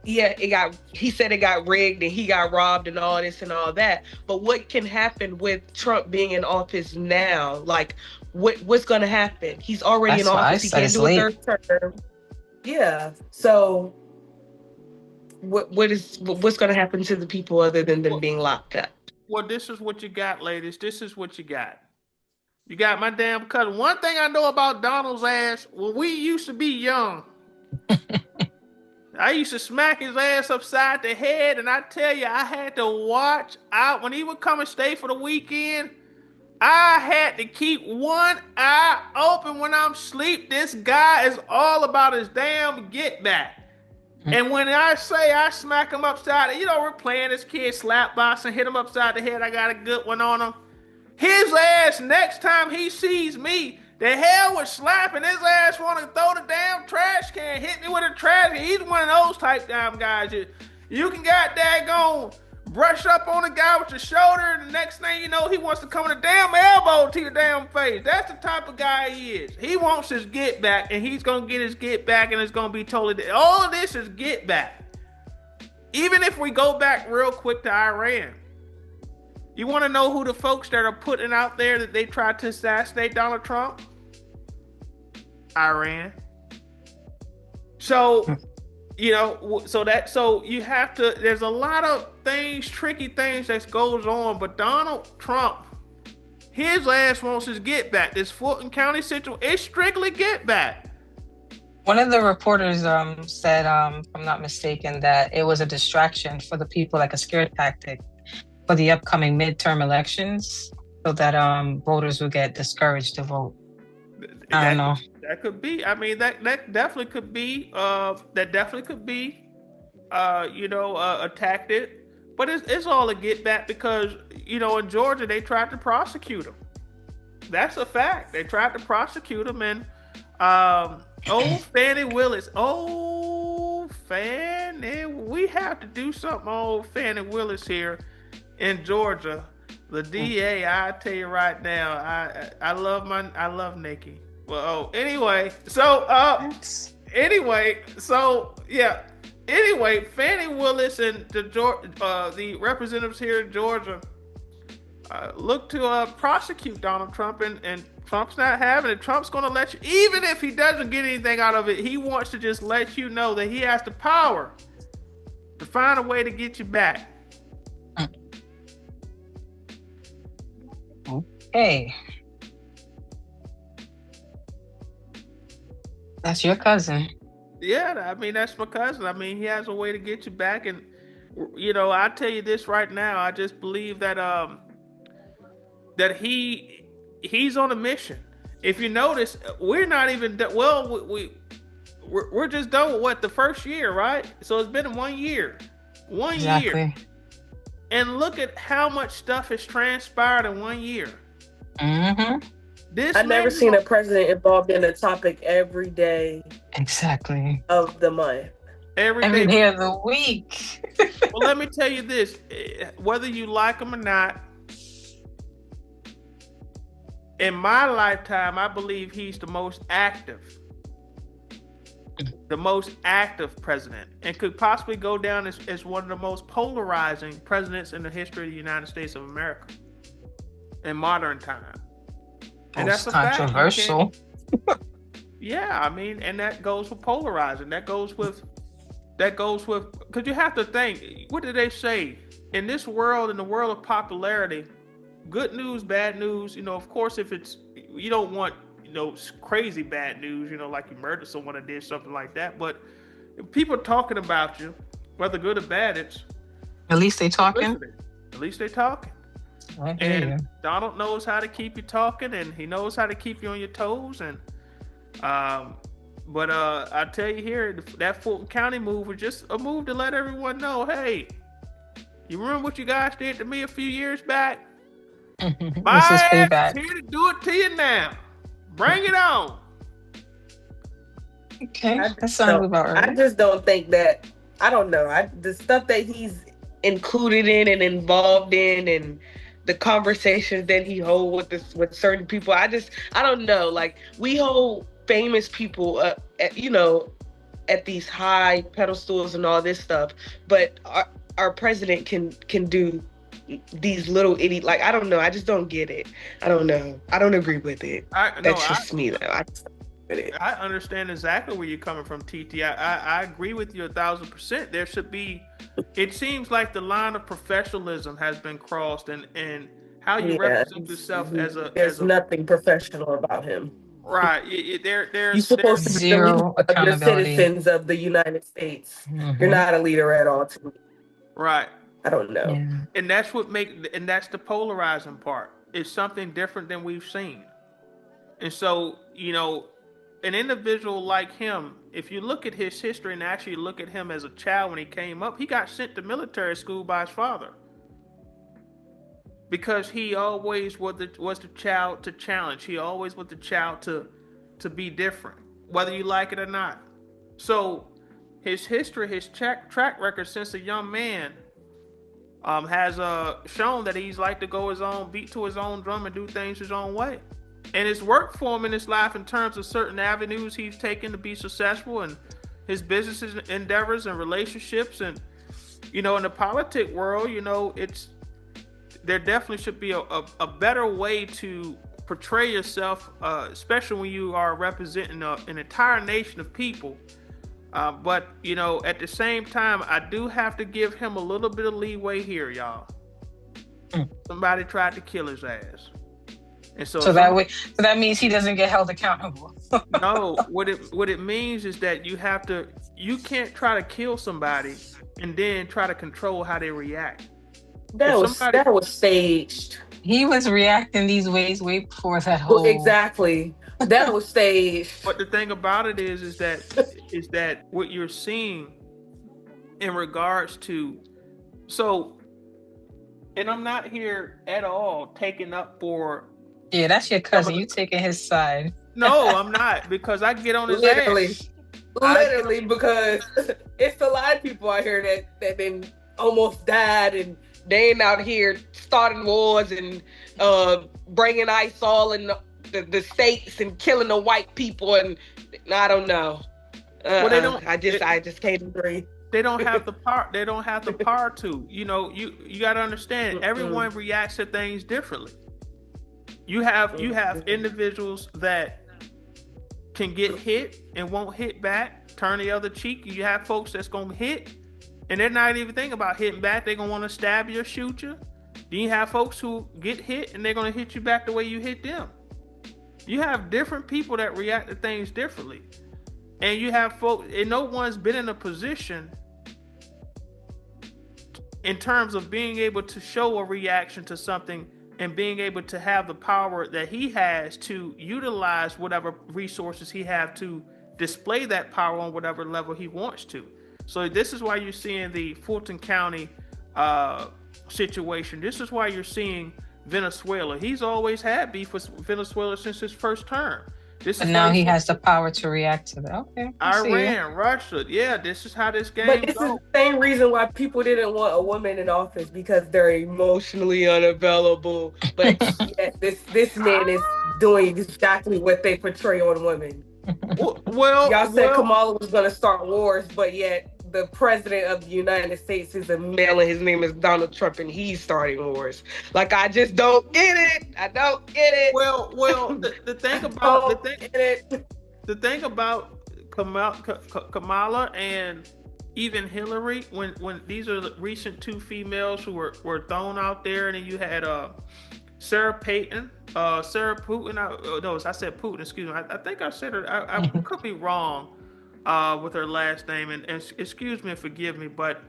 yeah, he said it got rigged and he got robbed and all this and all that. But what can happen with Trump being in office now? Like, what's going to happen? He's already in That's why I office. He said can't it's do a late. third term. Yeah. So what's going to happen to the people other than them being locked up? Well, this is what you got, ladies. This is what you got. You got my damn cousin. One thing I know about Donald's ass, when we used to be young, I used to smack his ass upside the head, and I tell you, I had to watch out. When he would come and stay for the weekend, I had to keep one eye open when I'm asleep. This guy is all about his damn get back. And when I say I smack him upside, we're playing this kid slap box and hit him upside the head. I got a good one on him. His ass, next time he sees me, the hell with slapping. His ass want to throw the damn trash can, hit me with a trash can. He's one of those type damn guys. You can got daggone brush up on a guy with your shoulder, and the next thing you know, he wants to come with a damn elbow to your damn face. That's the type of guy he is. He wants his get back, and he's going to get his get back, and it's going to be totally... All of this is get back. Even if we go back real quick to Iran, you want to know who the folks that are putting out there that they tried to assassinate Donald Trump? Iran. So, so you have to, there's a lot of things, tricky things that goes on, but Donald Trump, his ass wants his get back. This Fulton County situation, it's strictly get back. One of the reporters said, if I'm not mistaken, that it was a distraction for the people, like a scare tactic for the upcoming midterm elections, so that voters would get discouraged to vote. I don't know. That could be. I mean, that definitely could be. That definitely could be. A tactic. But it's all a get back because in Georgia they tried to prosecute him. That's a fact. They tried to prosecute him, and Fannie Willis. We have to do something on Fannie Willis here in Georgia. The DA, I tell you right now, I love Nikki. Well, anyway, Fannie Willis and the representatives here in Georgia look to prosecute Donald Trump, and Trump's not having it. Trump's going to let you, even if he doesn't get anything out of it, he wants to just let you know that he has the power to find a way to get you back. Okay. That's your cousin. Yeah, I mean, that's my cousin. I mean, he has a way to get you back. And, I tell you this right now, I just believe that that he's on a mission. If you notice, we're not even, we're just done with the first year, right? So it's been 1 year. Exactly. Year. And look at how much stuff has transpired in 1 year. Mm-hmm. I've never seen a president involved in a topic every day. Exactly. Of the month. Every day of the week. Well, let me tell you this. Whether you like him or not, in my lifetime, I believe he's the most active president, and could possibly go down as one of the most polarizing presidents in the history of the United States of America in modern time. And that's a controversial. Yeah, I mean, and that goes with polarizing. That goes with, because you have to think, what do they say? In this world, in the world of popularity, good news, bad news, of course, if it's, you don't want, crazy bad news, like you murdered someone or did something like that. But if people are talking about you, whether good or bad, it's... At least they talking. At least they're talking. And Donald knows how to keep you talking, and he knows how to keep you on your toes. And but I tell you here, that Fulton County move was just a move to let everyone know, hey, you remember what you guys did to me a few years back? My ass is here to do it to you now. Bring it on. Okay, that sounds about right. I just don't think that. I don't know. The stuff that he's included in and involved in, and the conversations that he holds with certain people. I don't know. Like, we hold famous people up, at these high pedestals and all this stuff, but our president can do these little idiot. Like, I don't know. I just don't get it. I don't know. I don't agree with it. That's just me, though. I understand exactly where you're coming from, TT. I agree with you 1,000%. There should be. It seems like the line of professionalism has been crossed, and how you represent yourself there's nothing professional about him. Right. There's you're supposed to be zero accountability. The citizens of the United States. Mm-hmm. You're not a leader at all to me. Right. I don't know. Yeah. And that's that's the polarizing part. It's something different than we've seen. And so, an individual like him, if you look at his history and actually look at him as a child when he came up, he got sent to military school by his father. Because he always was the child to challenge. He always was the child to be different, whether you like it or not. So his history, his track record since a young man has shown that he's like to go his own, beat to his own drum and do things his own way. And it's worked for him in his life in terms of certain avenues he's taken to be successful, and his business endeavors and relationships. And, in the politic world, there definitely should be a better way to portray yourself, especially when you are representing an entire nation of people. But, at the same time, I do have to give him a little bit of leeway here, y'all. Somebody tried to kill his ass. And so that means he doesn't get held accountable. No, what it means is that you can't try to kill somebody and then try to control how they react. That was staged. He was reacting these ways way before that whole. Exactly. That was staged. But the thing about it is that what you're seeing in regards to, and I'm not here at all taking up for. Yeah, that's your cousin. You taking his side. No, I'm not, because I get on his ass. Literally, because it's a lot of people out here that been almost died, and they ain't out here starting wars and bringing ICE all in the states and killing the white people, and I don't know. Well, they don't. I just can't agree. They don't have the power. They don't have the power to. You got to understand. Everyone reacts to things differently. You have individuals that can get hit and won't hit back, turn the other cheek. You have folks that's gonna hit and they're not even thinking about hitting back. They're gonna want to stab you or shoot you. Then you have folks who get hit and they're gonna hit you back the way you hit them. You have different people that react to things differently, and you have folks, and no one's been in a position in terms of being able to show a reaction to something and being able to have the power that he has to utilize whatever resources he have to display that power on whatever level he wants to. So this is why you're seeing the Fulton County situation. This is why you're seeing Venezuela. He's always had beef with Venezuela since his first term. But now he has the power to react to that. Okay. Iran, Russia. Yeah, this is how this game goes. But this is the same reason why people didn't want a woman in office, because they're emotionally unavailable. But yet this man is doing exactly what they portray on women. Well, y'all said Kamala was going to start wars, but yet the president of the United States is a male and his name is Donald Trump, and he's starting wars. Like, I just don't get it. I don't get it. Well, the thing about the thing about Kamala and even Hillary, when these are the recent two females who were thrown out there, and then you had Sarah Putin. I said Putin. Excuse me. I think I said her. I could be wrong with her last name, and excuse me and forgive me, but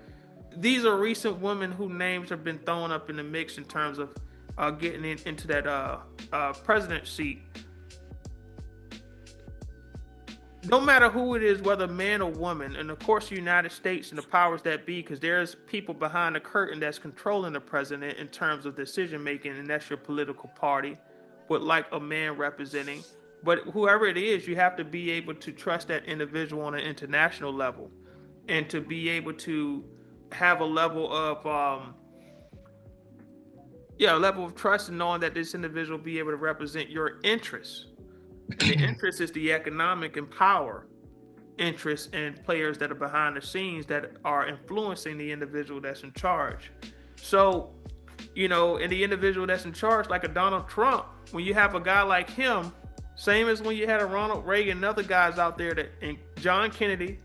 these are recent women whose names have been thrown up in the mix in terms of getting into that president seat. No matter who it is, whether man or woman, and of course the United States and the powers that be, because there's people behind the curtain that's controlling the president in terms of decision making, and that's your political party, with like a man representing. But whoever it is, you have to be able to trust that individual on an international level, and to be able to have a level of trust in knowing that this individual will be able to represent your interests. And the interest is the economic and power interests and players that are behind the scenes that are influencing the individual that's in charge. So, and the individual that's in charge, like a Donald Trump, when you have a guy like him, same as when you had a Ronald Reagan and other guys out there and John Kennedy,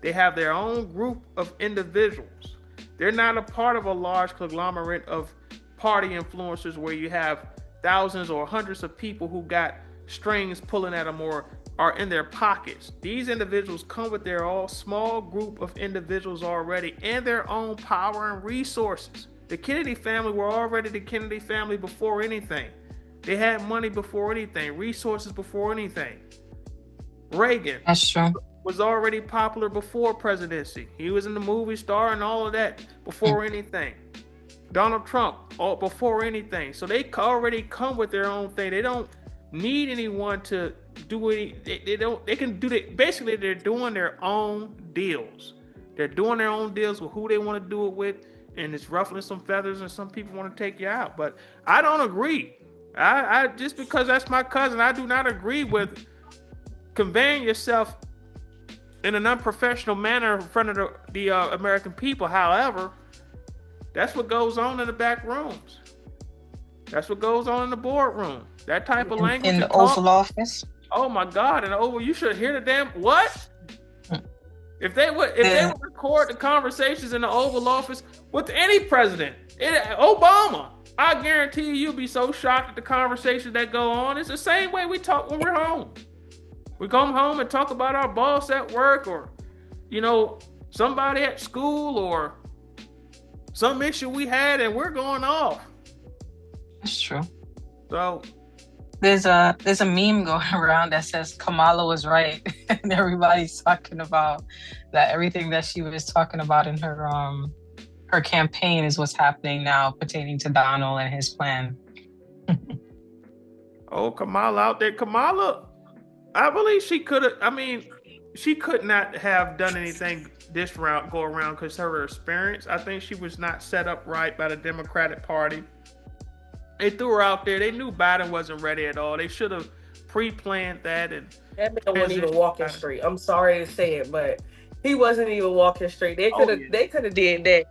they have their own group of individuals. They're not a part of a large conglomerate of party influencers where you have thousands or hundreds of people who got strings pulling at them or are in their pockets. These individuals come with their all small group of individuals already and their own power and resources. The Kennedy family were already the Kennedy family before anything. They had money before anything, resources before anything. Reagan was already popular before presidency. He was in the movie star and all of that before anything. Donald Trump, before anything. So they already come with their own thing. They don't need anyone to do any. They can do it. Basically, they're doing their own deals. They're doing their own deals with who they want to do it with, and it's ruffling some feathers, and some people want to take you out. But I don't agree. I just because that's my cousin, I do not agree with conveying yourself in an unprofessional manner in front of the American people. However, that's what goes on in the back rooms. That's what goes on in the boardroom. That type of language. In the Oval Office? Oh my God, in the Oval, you should hear the damn, what? If they would record the conversations in the Oval Office with any president, Obama, I guarantee you'll be so shocked at the conversations that go on. It's the same way we talk when we're home. We come home and talk about our boss at work or, somebody at school or some issue we had and we're going off. That's true. So there's a meme going around that says Kamala was right, and everybody's talking about that. Everything that she was talking about in her campaign is what's happening now pertaining to Donald and his plan. Oh, Kamala out there. Kamala, I believe she could have. I mean, she could not have done anything this go around because of her experience. I think she was not set up right by the Democratic Party. They threw her out there. They knew Biden wasn't ready at all. They should have pre-planned that. And that man wasn't even walking straight. I'm sorry to say it, but he wasn't even walking straight. They could have did that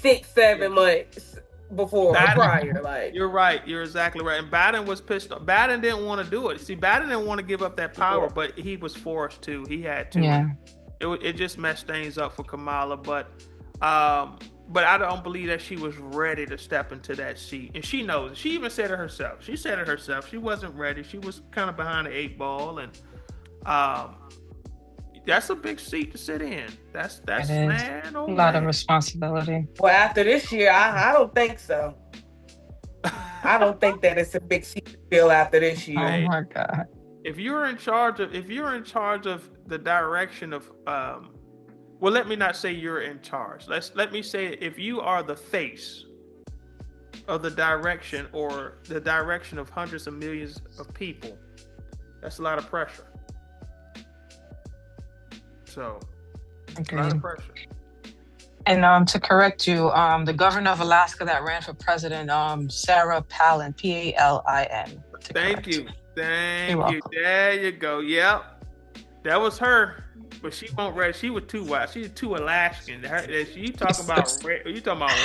6-7 months before or prior. Like, you're right. You're exactly right. And Biden was pissed off. Biden didn't want to do it. See, Biden didn't want to give up that power, but he was forced to. He had to. Yeah. It just messed things up for Kamala, but I don't believe that she was ready to step into that seat. And she knows it. She even said it herself. She wasn't ready. She was kind of behind the 8 ball. And that's a big seat to sit in. That's man. A lot of responsibility. Well, after this year, I don't think so. I don't think that it's a big seat to fill after this year. Oh my God. If you're in charge of the direction of well, let me not say you're in charge. Let me say if you are the face of the direction or the direction of hundreds of millions of people, that's a lot of pressure. So, a lot of pressure. And to correct you, the governor of Alaska that ran for president, Sarah Palin, Palin. Thank you. There you go. Yep. That was her. But she won't read. She was too wild. She's too Alaskan. You talking about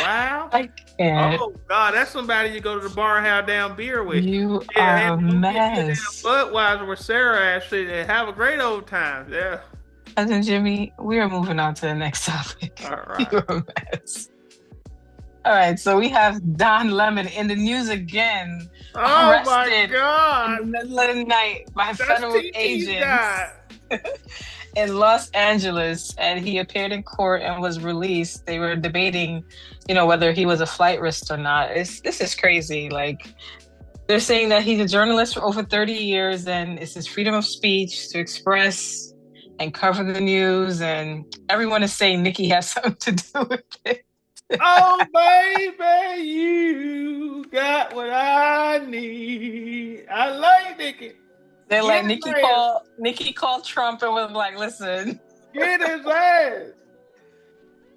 wild? I can't. Oh God, that's somebody you go to the bar and have down beer with. You are a mess. Budweiser with Sarah actually and have a great old time. Yeah. Cousin Jimmy, we are moving on to the next topic. All right. You're a mess. All right, so we have Don Lemon in the news again. Oh my God! In the middle of the night by federal agents. in Los Angeles, and he appeared in court and was released. They were debating, whether he was a flight risk or not. This is crazy. Like, they're saying that he's a journalist for over 30 years, and it's his freedom of speech to express and cover the news, and everyone is saying Nicki has something to do with it. Oh, baby, you got what I need. I love you, Nicki. They're like, Nicki called Trump and was like, listen. Get his ass.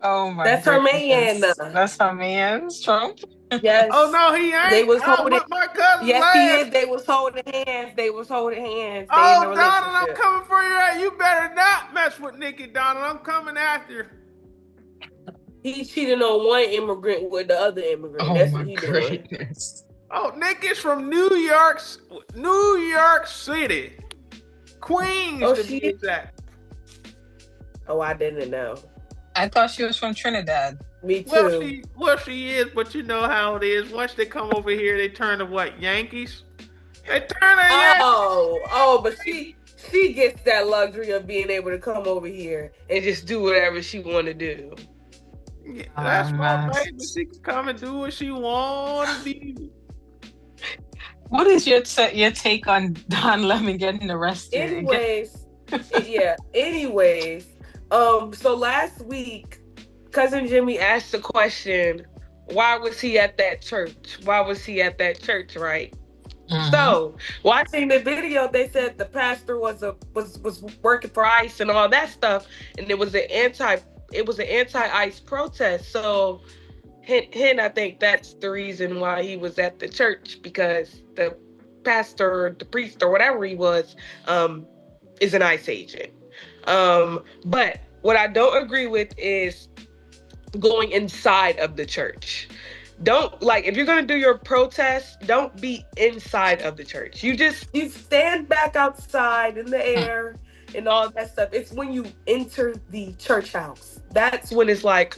Oh, my That's goodness. her man. That's her man, Trump? Yes. Oh, no, he ain't. They was holding. My cousin. Yes, he is. They was holding hands. Oh, Donald, I'm coming for you. You better not mess with Nicki, Donald. I'm coming after you. He cheated on one immigrant with the other immigrant. Oh, that's my what he goodness. doing. Oh, Nicki's from New York City. Queens, to be exact. Oh, I didn't know. I thought she was from Trinidad. Me too. Well, she is, but you know how it is. Once they come over here, they turn to what? Yankees? They turn to Yankees. But she gets that luxury of being able to come over here and just do whatever she want to do. Yeah, that's my baby. She can come and do what she want to do. What is your take on Don Lemon getting arrested? Anyways, so last week, Cousin Jimmy asked the question, why was he at that church? Right? Mm-hmm. So, watching the video, they said the pastor was working for ICE and all that stuff, and it was an anti-ICE protest. So, I think that's the reason why he was at the church, because the pastor, the priest, or whatever he was, is an ICE agent. But what I don't agree with is going inside of the church. If you're going to do your protest, don't be inside of the church. You stand back outside in the air and all that stuff. It's when you enter the church house. That's when it's like,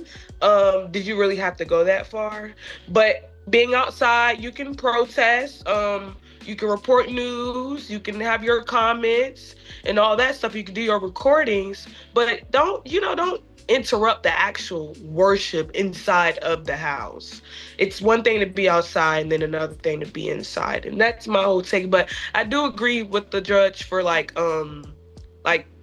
did you really have to go that far? But being outside, you can protest, you can report news, you can have your comments and all that stuff. You can do your recordings, but don't interrupt the actual worship inside of the house. It's one thing to be outside and then another thing to be inside. And that's my whole take. But I do agree with the judge for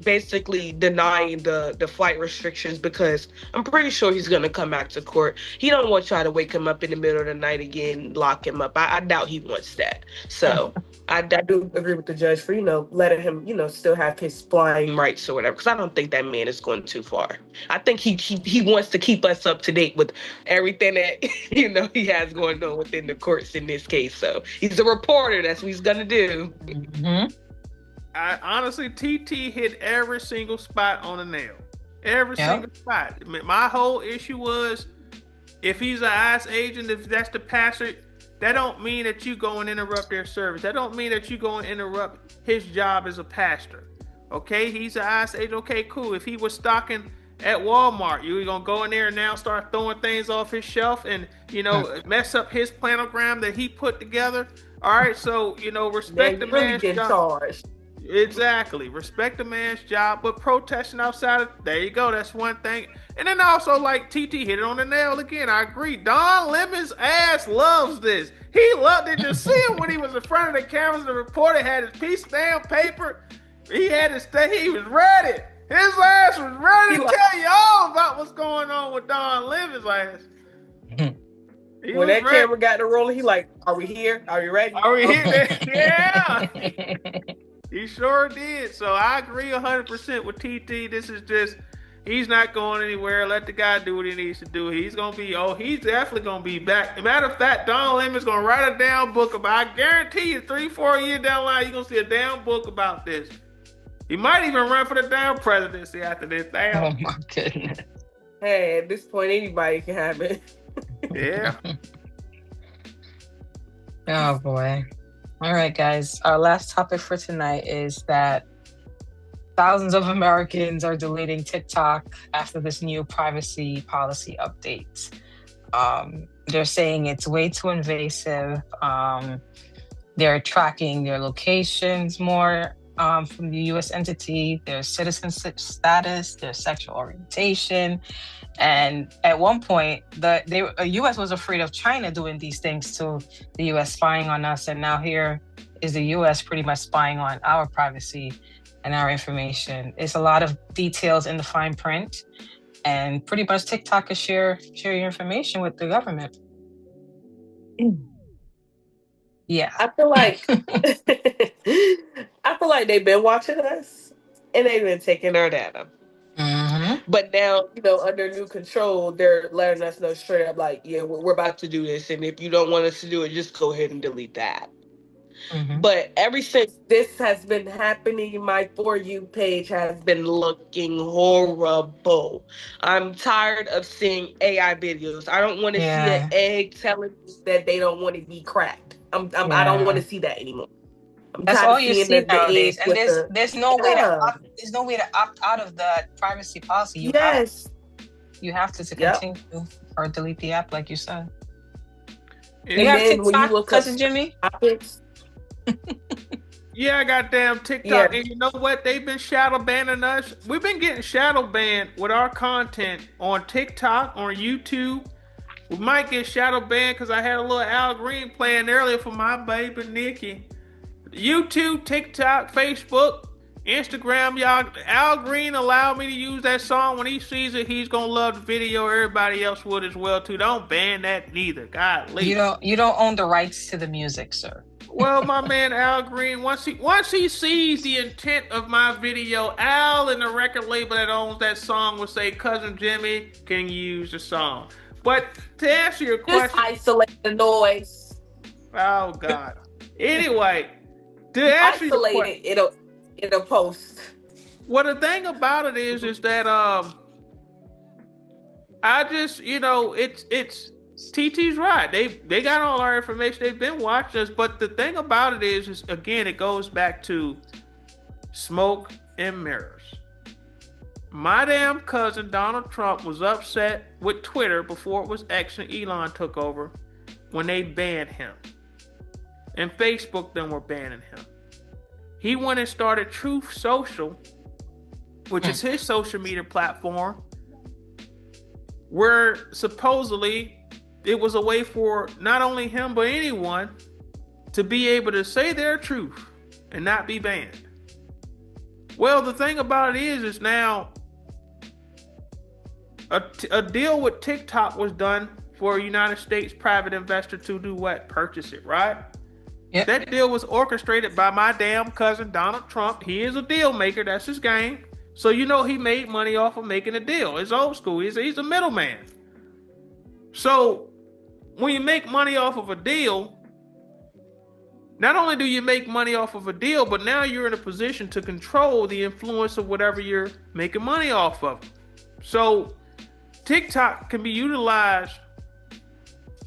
basically denying the flight restrictions, because I'm pretty sure he's going to come back to court. He don't want y'all to wake him up in the middle of the night again, lock him up. I doubt he wants that. So I do agree with the judge for, letting him, still have his flying rights or whatever, because I don't think that man is going too far. I think he wants to keep us up to date with everything that, he has going on within the courts in this case. So he's a reporter. That's what he's going to do. Mm-hmm. Honestly, TT hit every single spot on the nail. Every single spot. My whole issue was, if he's an ICE agent, if that's the pastor, that don't mean that you go and interrupt their service. That don't mean that you go and interrupt his job as a pastor. Okay, he's an ICE agent. Okay, cool. If he was stocking at Walmart, you were gonna go in there and now start throwing things off his shelf and mess up his planogram that he put together. All right, so respect the man's job. Exactly. Respect the man's job, but protesting outside there you go, that's one thing. And then also, like TT hit it on the nail again, I agree. Don Lemon's ass loves this. He loved it. Just see him when he was in front of the cameras. The reporter had his piece of damn paper. He had his thing. He was ready. His ass was ready to tell you all about what's going on with Don Lemon's ass. When that camera got to rolling, he like, are we here? Are you ready? Are we here? Yeah. He sure did. So I agree 100% with TT. This is just, he's not going anywhere. Let the guy do what he needs to do. He's definitely going to be back. Matter of fact, Don Lemon's going to write a damn book about, I guarantee you 3-4 years down the line, you're going to see a damn book about this. He might even run for the damn presidency after this. Damn. Oh my goodness. Hey, at this point, anybody can have it. Yeah. Oh boy. All right, guys. Our last topic for tonight is that thousands of Americans are deleting TikTok after this new privacy policy update. They're saying it's way too invasive. They're tracking their locations more from the U.S. entity, their citizenship status, their sexual orientation. And at one point, the U.S. was afraid of China doing these things to the U.S., spying on us. And now here is the U.S. pretty much spying on our privacy and our information. It's a lot of details in the fine print. And pretty much TikTok can share your information with the government. Yeah. I feel like they've been watching us and they've been taking our data. Mm-hmm. But now, under new control, they're letting us know straight up, like, yeah, we're about to do this, and if you don't want us to do it, just go ahead and delete that. Mm-hmm. But ever since this has been happening, my For You page has been looking horrible. I'm tired of seeing AI videos. I don't want to see an egg telling me that they don't want to be cracked. I don't want to see that anymore. I'm That's tired all of you seeing see the egg nowadays. And with there's no way to opt out of the privacy policy. You have to continue or delete the app, like you said. And you have then TikTok, when you look Cousin up Jimmy? Topics, yeah, I got damn TikTok. And you know what? They've been shadow banning us. We've been getting shadow banned with our content on TikTok, on YouTube. We might get shadow banned because I had a little Al Green playing earlier for my baby Nikki. YouTube, TikTok, Facebook, Instagram, y'all. Al Green allowed me to use that song. When he sees it, he's gonna love the video. Everybody else would as well too. Don't ban that neither. Golly. You don't own the rights to the music, sir. Well, my man Al Green, once he sees the intent of my video, Al and the record label that owns that song will say, "Cousin Jimmy, can you use the song?" But to answer your question, just isolate the noise. Oh God. Anyway, to answer your question, it'll post. Well, the thing about it is that I just it's TT's right. They got all our information. They've been watching us, but the thing about it is again, it goes back to smoke and mirrors. My damn cousin Donald Trump was upset with Twitter before it was X and Elon took over when they banned him. And Facebook then were banning him. He went and started Truth Social, which is his social media platform, where supposedly it was a way for not only him but anyone to be able to say their truth and not be banned. Well, the thing about it is now a deal with TikTok was done for a United States private investor to do what? Purchase it, right? Yep. That deal was orchestrated by my damn cousin Donald Trump. He is a deal maker. That's his game. So he made money off of making a deal. It's old school. He's a middleman. So when you make money off of a deal, not only do you make money off of a deal, but now you're in a position to control the influence of whatever you're making money off of. So TikTok can be utilized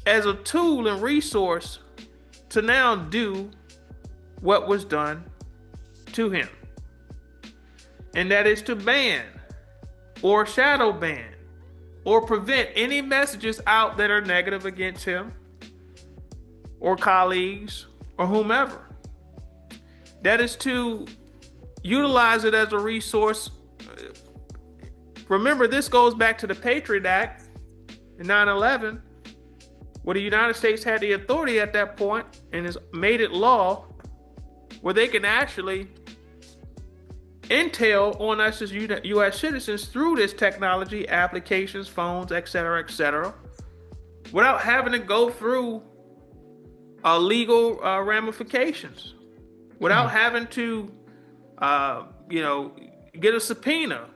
as a tool and resource to now do what was done to him. And that is to ban or shadow ban or prevent any messages out that are negative against him or colleagues or whomever. That is to utilize it as a resource. Remember, this goes back to the Patriot Act in 9/11, where the United States had the authority at that point and has made it law where they can actually intel on us as U.S. citizens through this technology, applications, phones, etc., without having to go through legal ramifications, without having to, get a subpoena,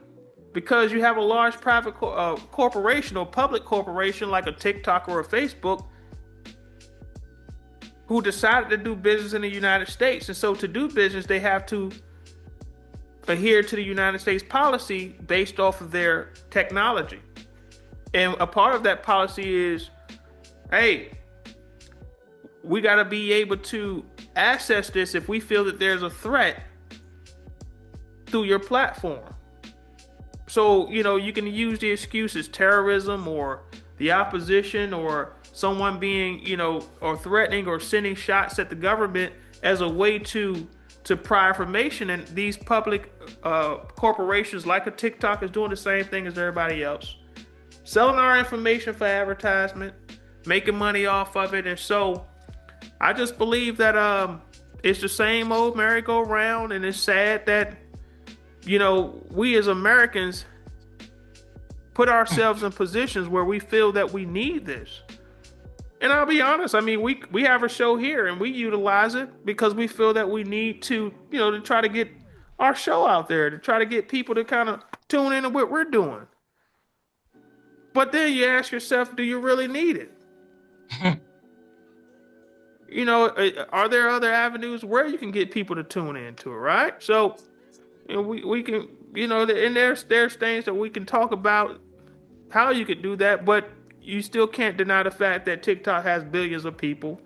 because you have a large private corporation or public corporation like a TikTok or a Facebook who decided to do business in the United States. And so to do business, they have to adhere to the United States policy based off of their technology. And a part of that policy is, hey, we got to be able to access this if we feel that there's a threat through your platform. So, you can use the excuses terrorism or the opposition or someone being, or threatening or sending shots at the government as a way to to pry information, and these public corporations like a TikTok is doing the same thing as everybody else, selling our information for advertisement, making money off of it. And so I just believe that it's the same old merry-go-round, and it's sad that, you know, we as Americans put ourselves in positions where we feel that we need this. And I'll be honest, I mean, we have a show here and we utilize it because we feel that we need to, you know, to try to get our show out there, to try to get people to kind of tune into what we're doing. But then you ask yourself, do you really need it? You know, are there other avenues where you can get people to tune into it, right? So, you know, we can, you know, and there's things that we can talk about how you could do that, but you still can't deny the fact that TikTok has billions of people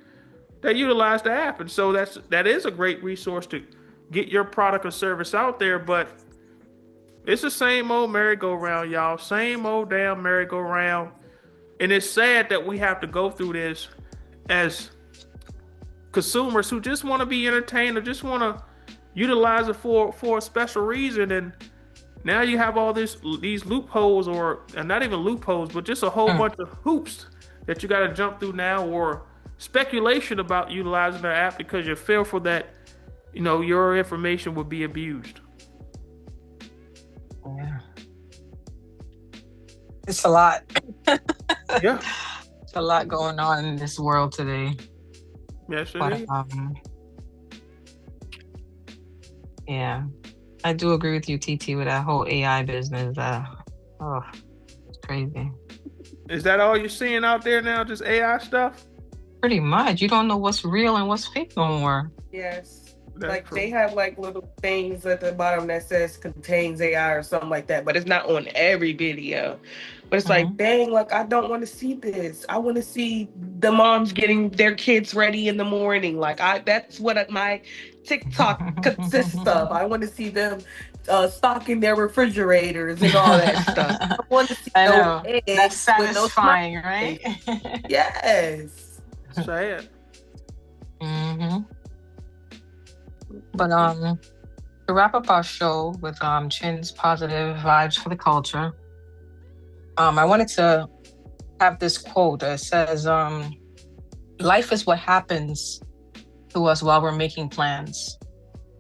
that utilize the app. And so that is a great resource to get your product or service out there. But it's the same old merry-go-round, y'all. Same old damn merry-go-round. And it's sad that we have to go through this as consumers who just want to be entertained or just want to utilize it for a special reason. And now you have all these loopholes, or not even loopholes, but just a whole bunch of hoops that you got to jump through now, or speculation about utilizing the app because you're fearful that, you know, your information will be abused. Yeah. It's a lot. Yeah. It's a lot going on in this world today. Yes, it But, is. yeah. I do agree with you, TT, with that whole AI business. It's crazy. Is that all you're seeing out there now? Just AI stuff? Pretty much. You don't know what's real and what's fake no more. Yes. That's like true. they have like little things at the bottom that says contains AI or something like that, but it's not on every video. But it's like, dang, like I don't want to see this. I want to see the moms getting their kids ready in the morning. Like that's what my TikTok consists of. I want to see them stocking their refrigerators and all that stuff. I want to see I no know. eggs That's satisfying, with no right? Yes. Sad. But to wrap up our show with Chin's positive vibes for the culture, I wanted to have this quote that says, life is what happens to us while we're making plans.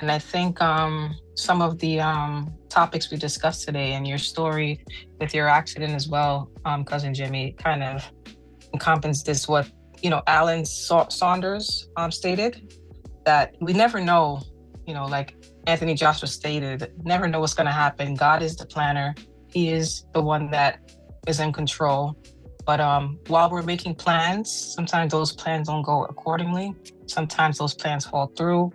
And I think some of the topics we discussed today and your story with your accident as well, Cousin Jimmy, kind of encompasses what, you know, Alan Saunders stated, that we never know, you know, like Anthony Joshua stated, never know what's going to happen. God is the planner. He is the one that is in control. But while we're making plans, sometimes those plans don't go accordingly. Sometimes those plans fall through,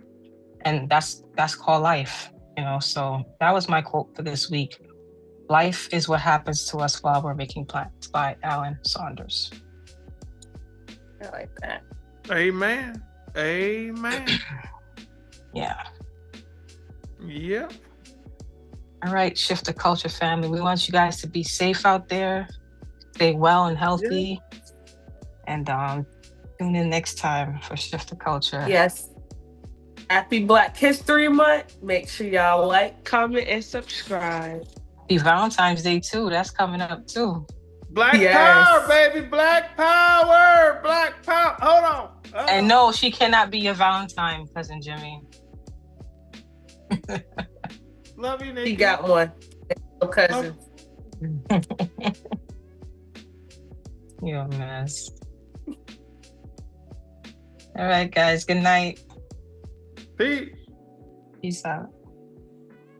and that's called life, you know. So that was my quote for this week. Life is what happens to us while we're making plans, by Alan Saunders. I like that. Amen. Amen. Yeah. Yep. All right, Shift the Culture family. We want you guys to be safe out there, stay well and healthy, and tune in next time for Shift the Culture. Yes. Happy Black History Month. Make sure y'all like, comment, and subscribe. Happy Valentine's Day too. That's coming up too. Black power, baby. Black power. Black power. Hold on. And no, she cannot be your Valentine, Cousin Jimmy. Love you, Nikki. He got one. No cousin. You're a mess. All right, guys. Good night. Peace. Peace out.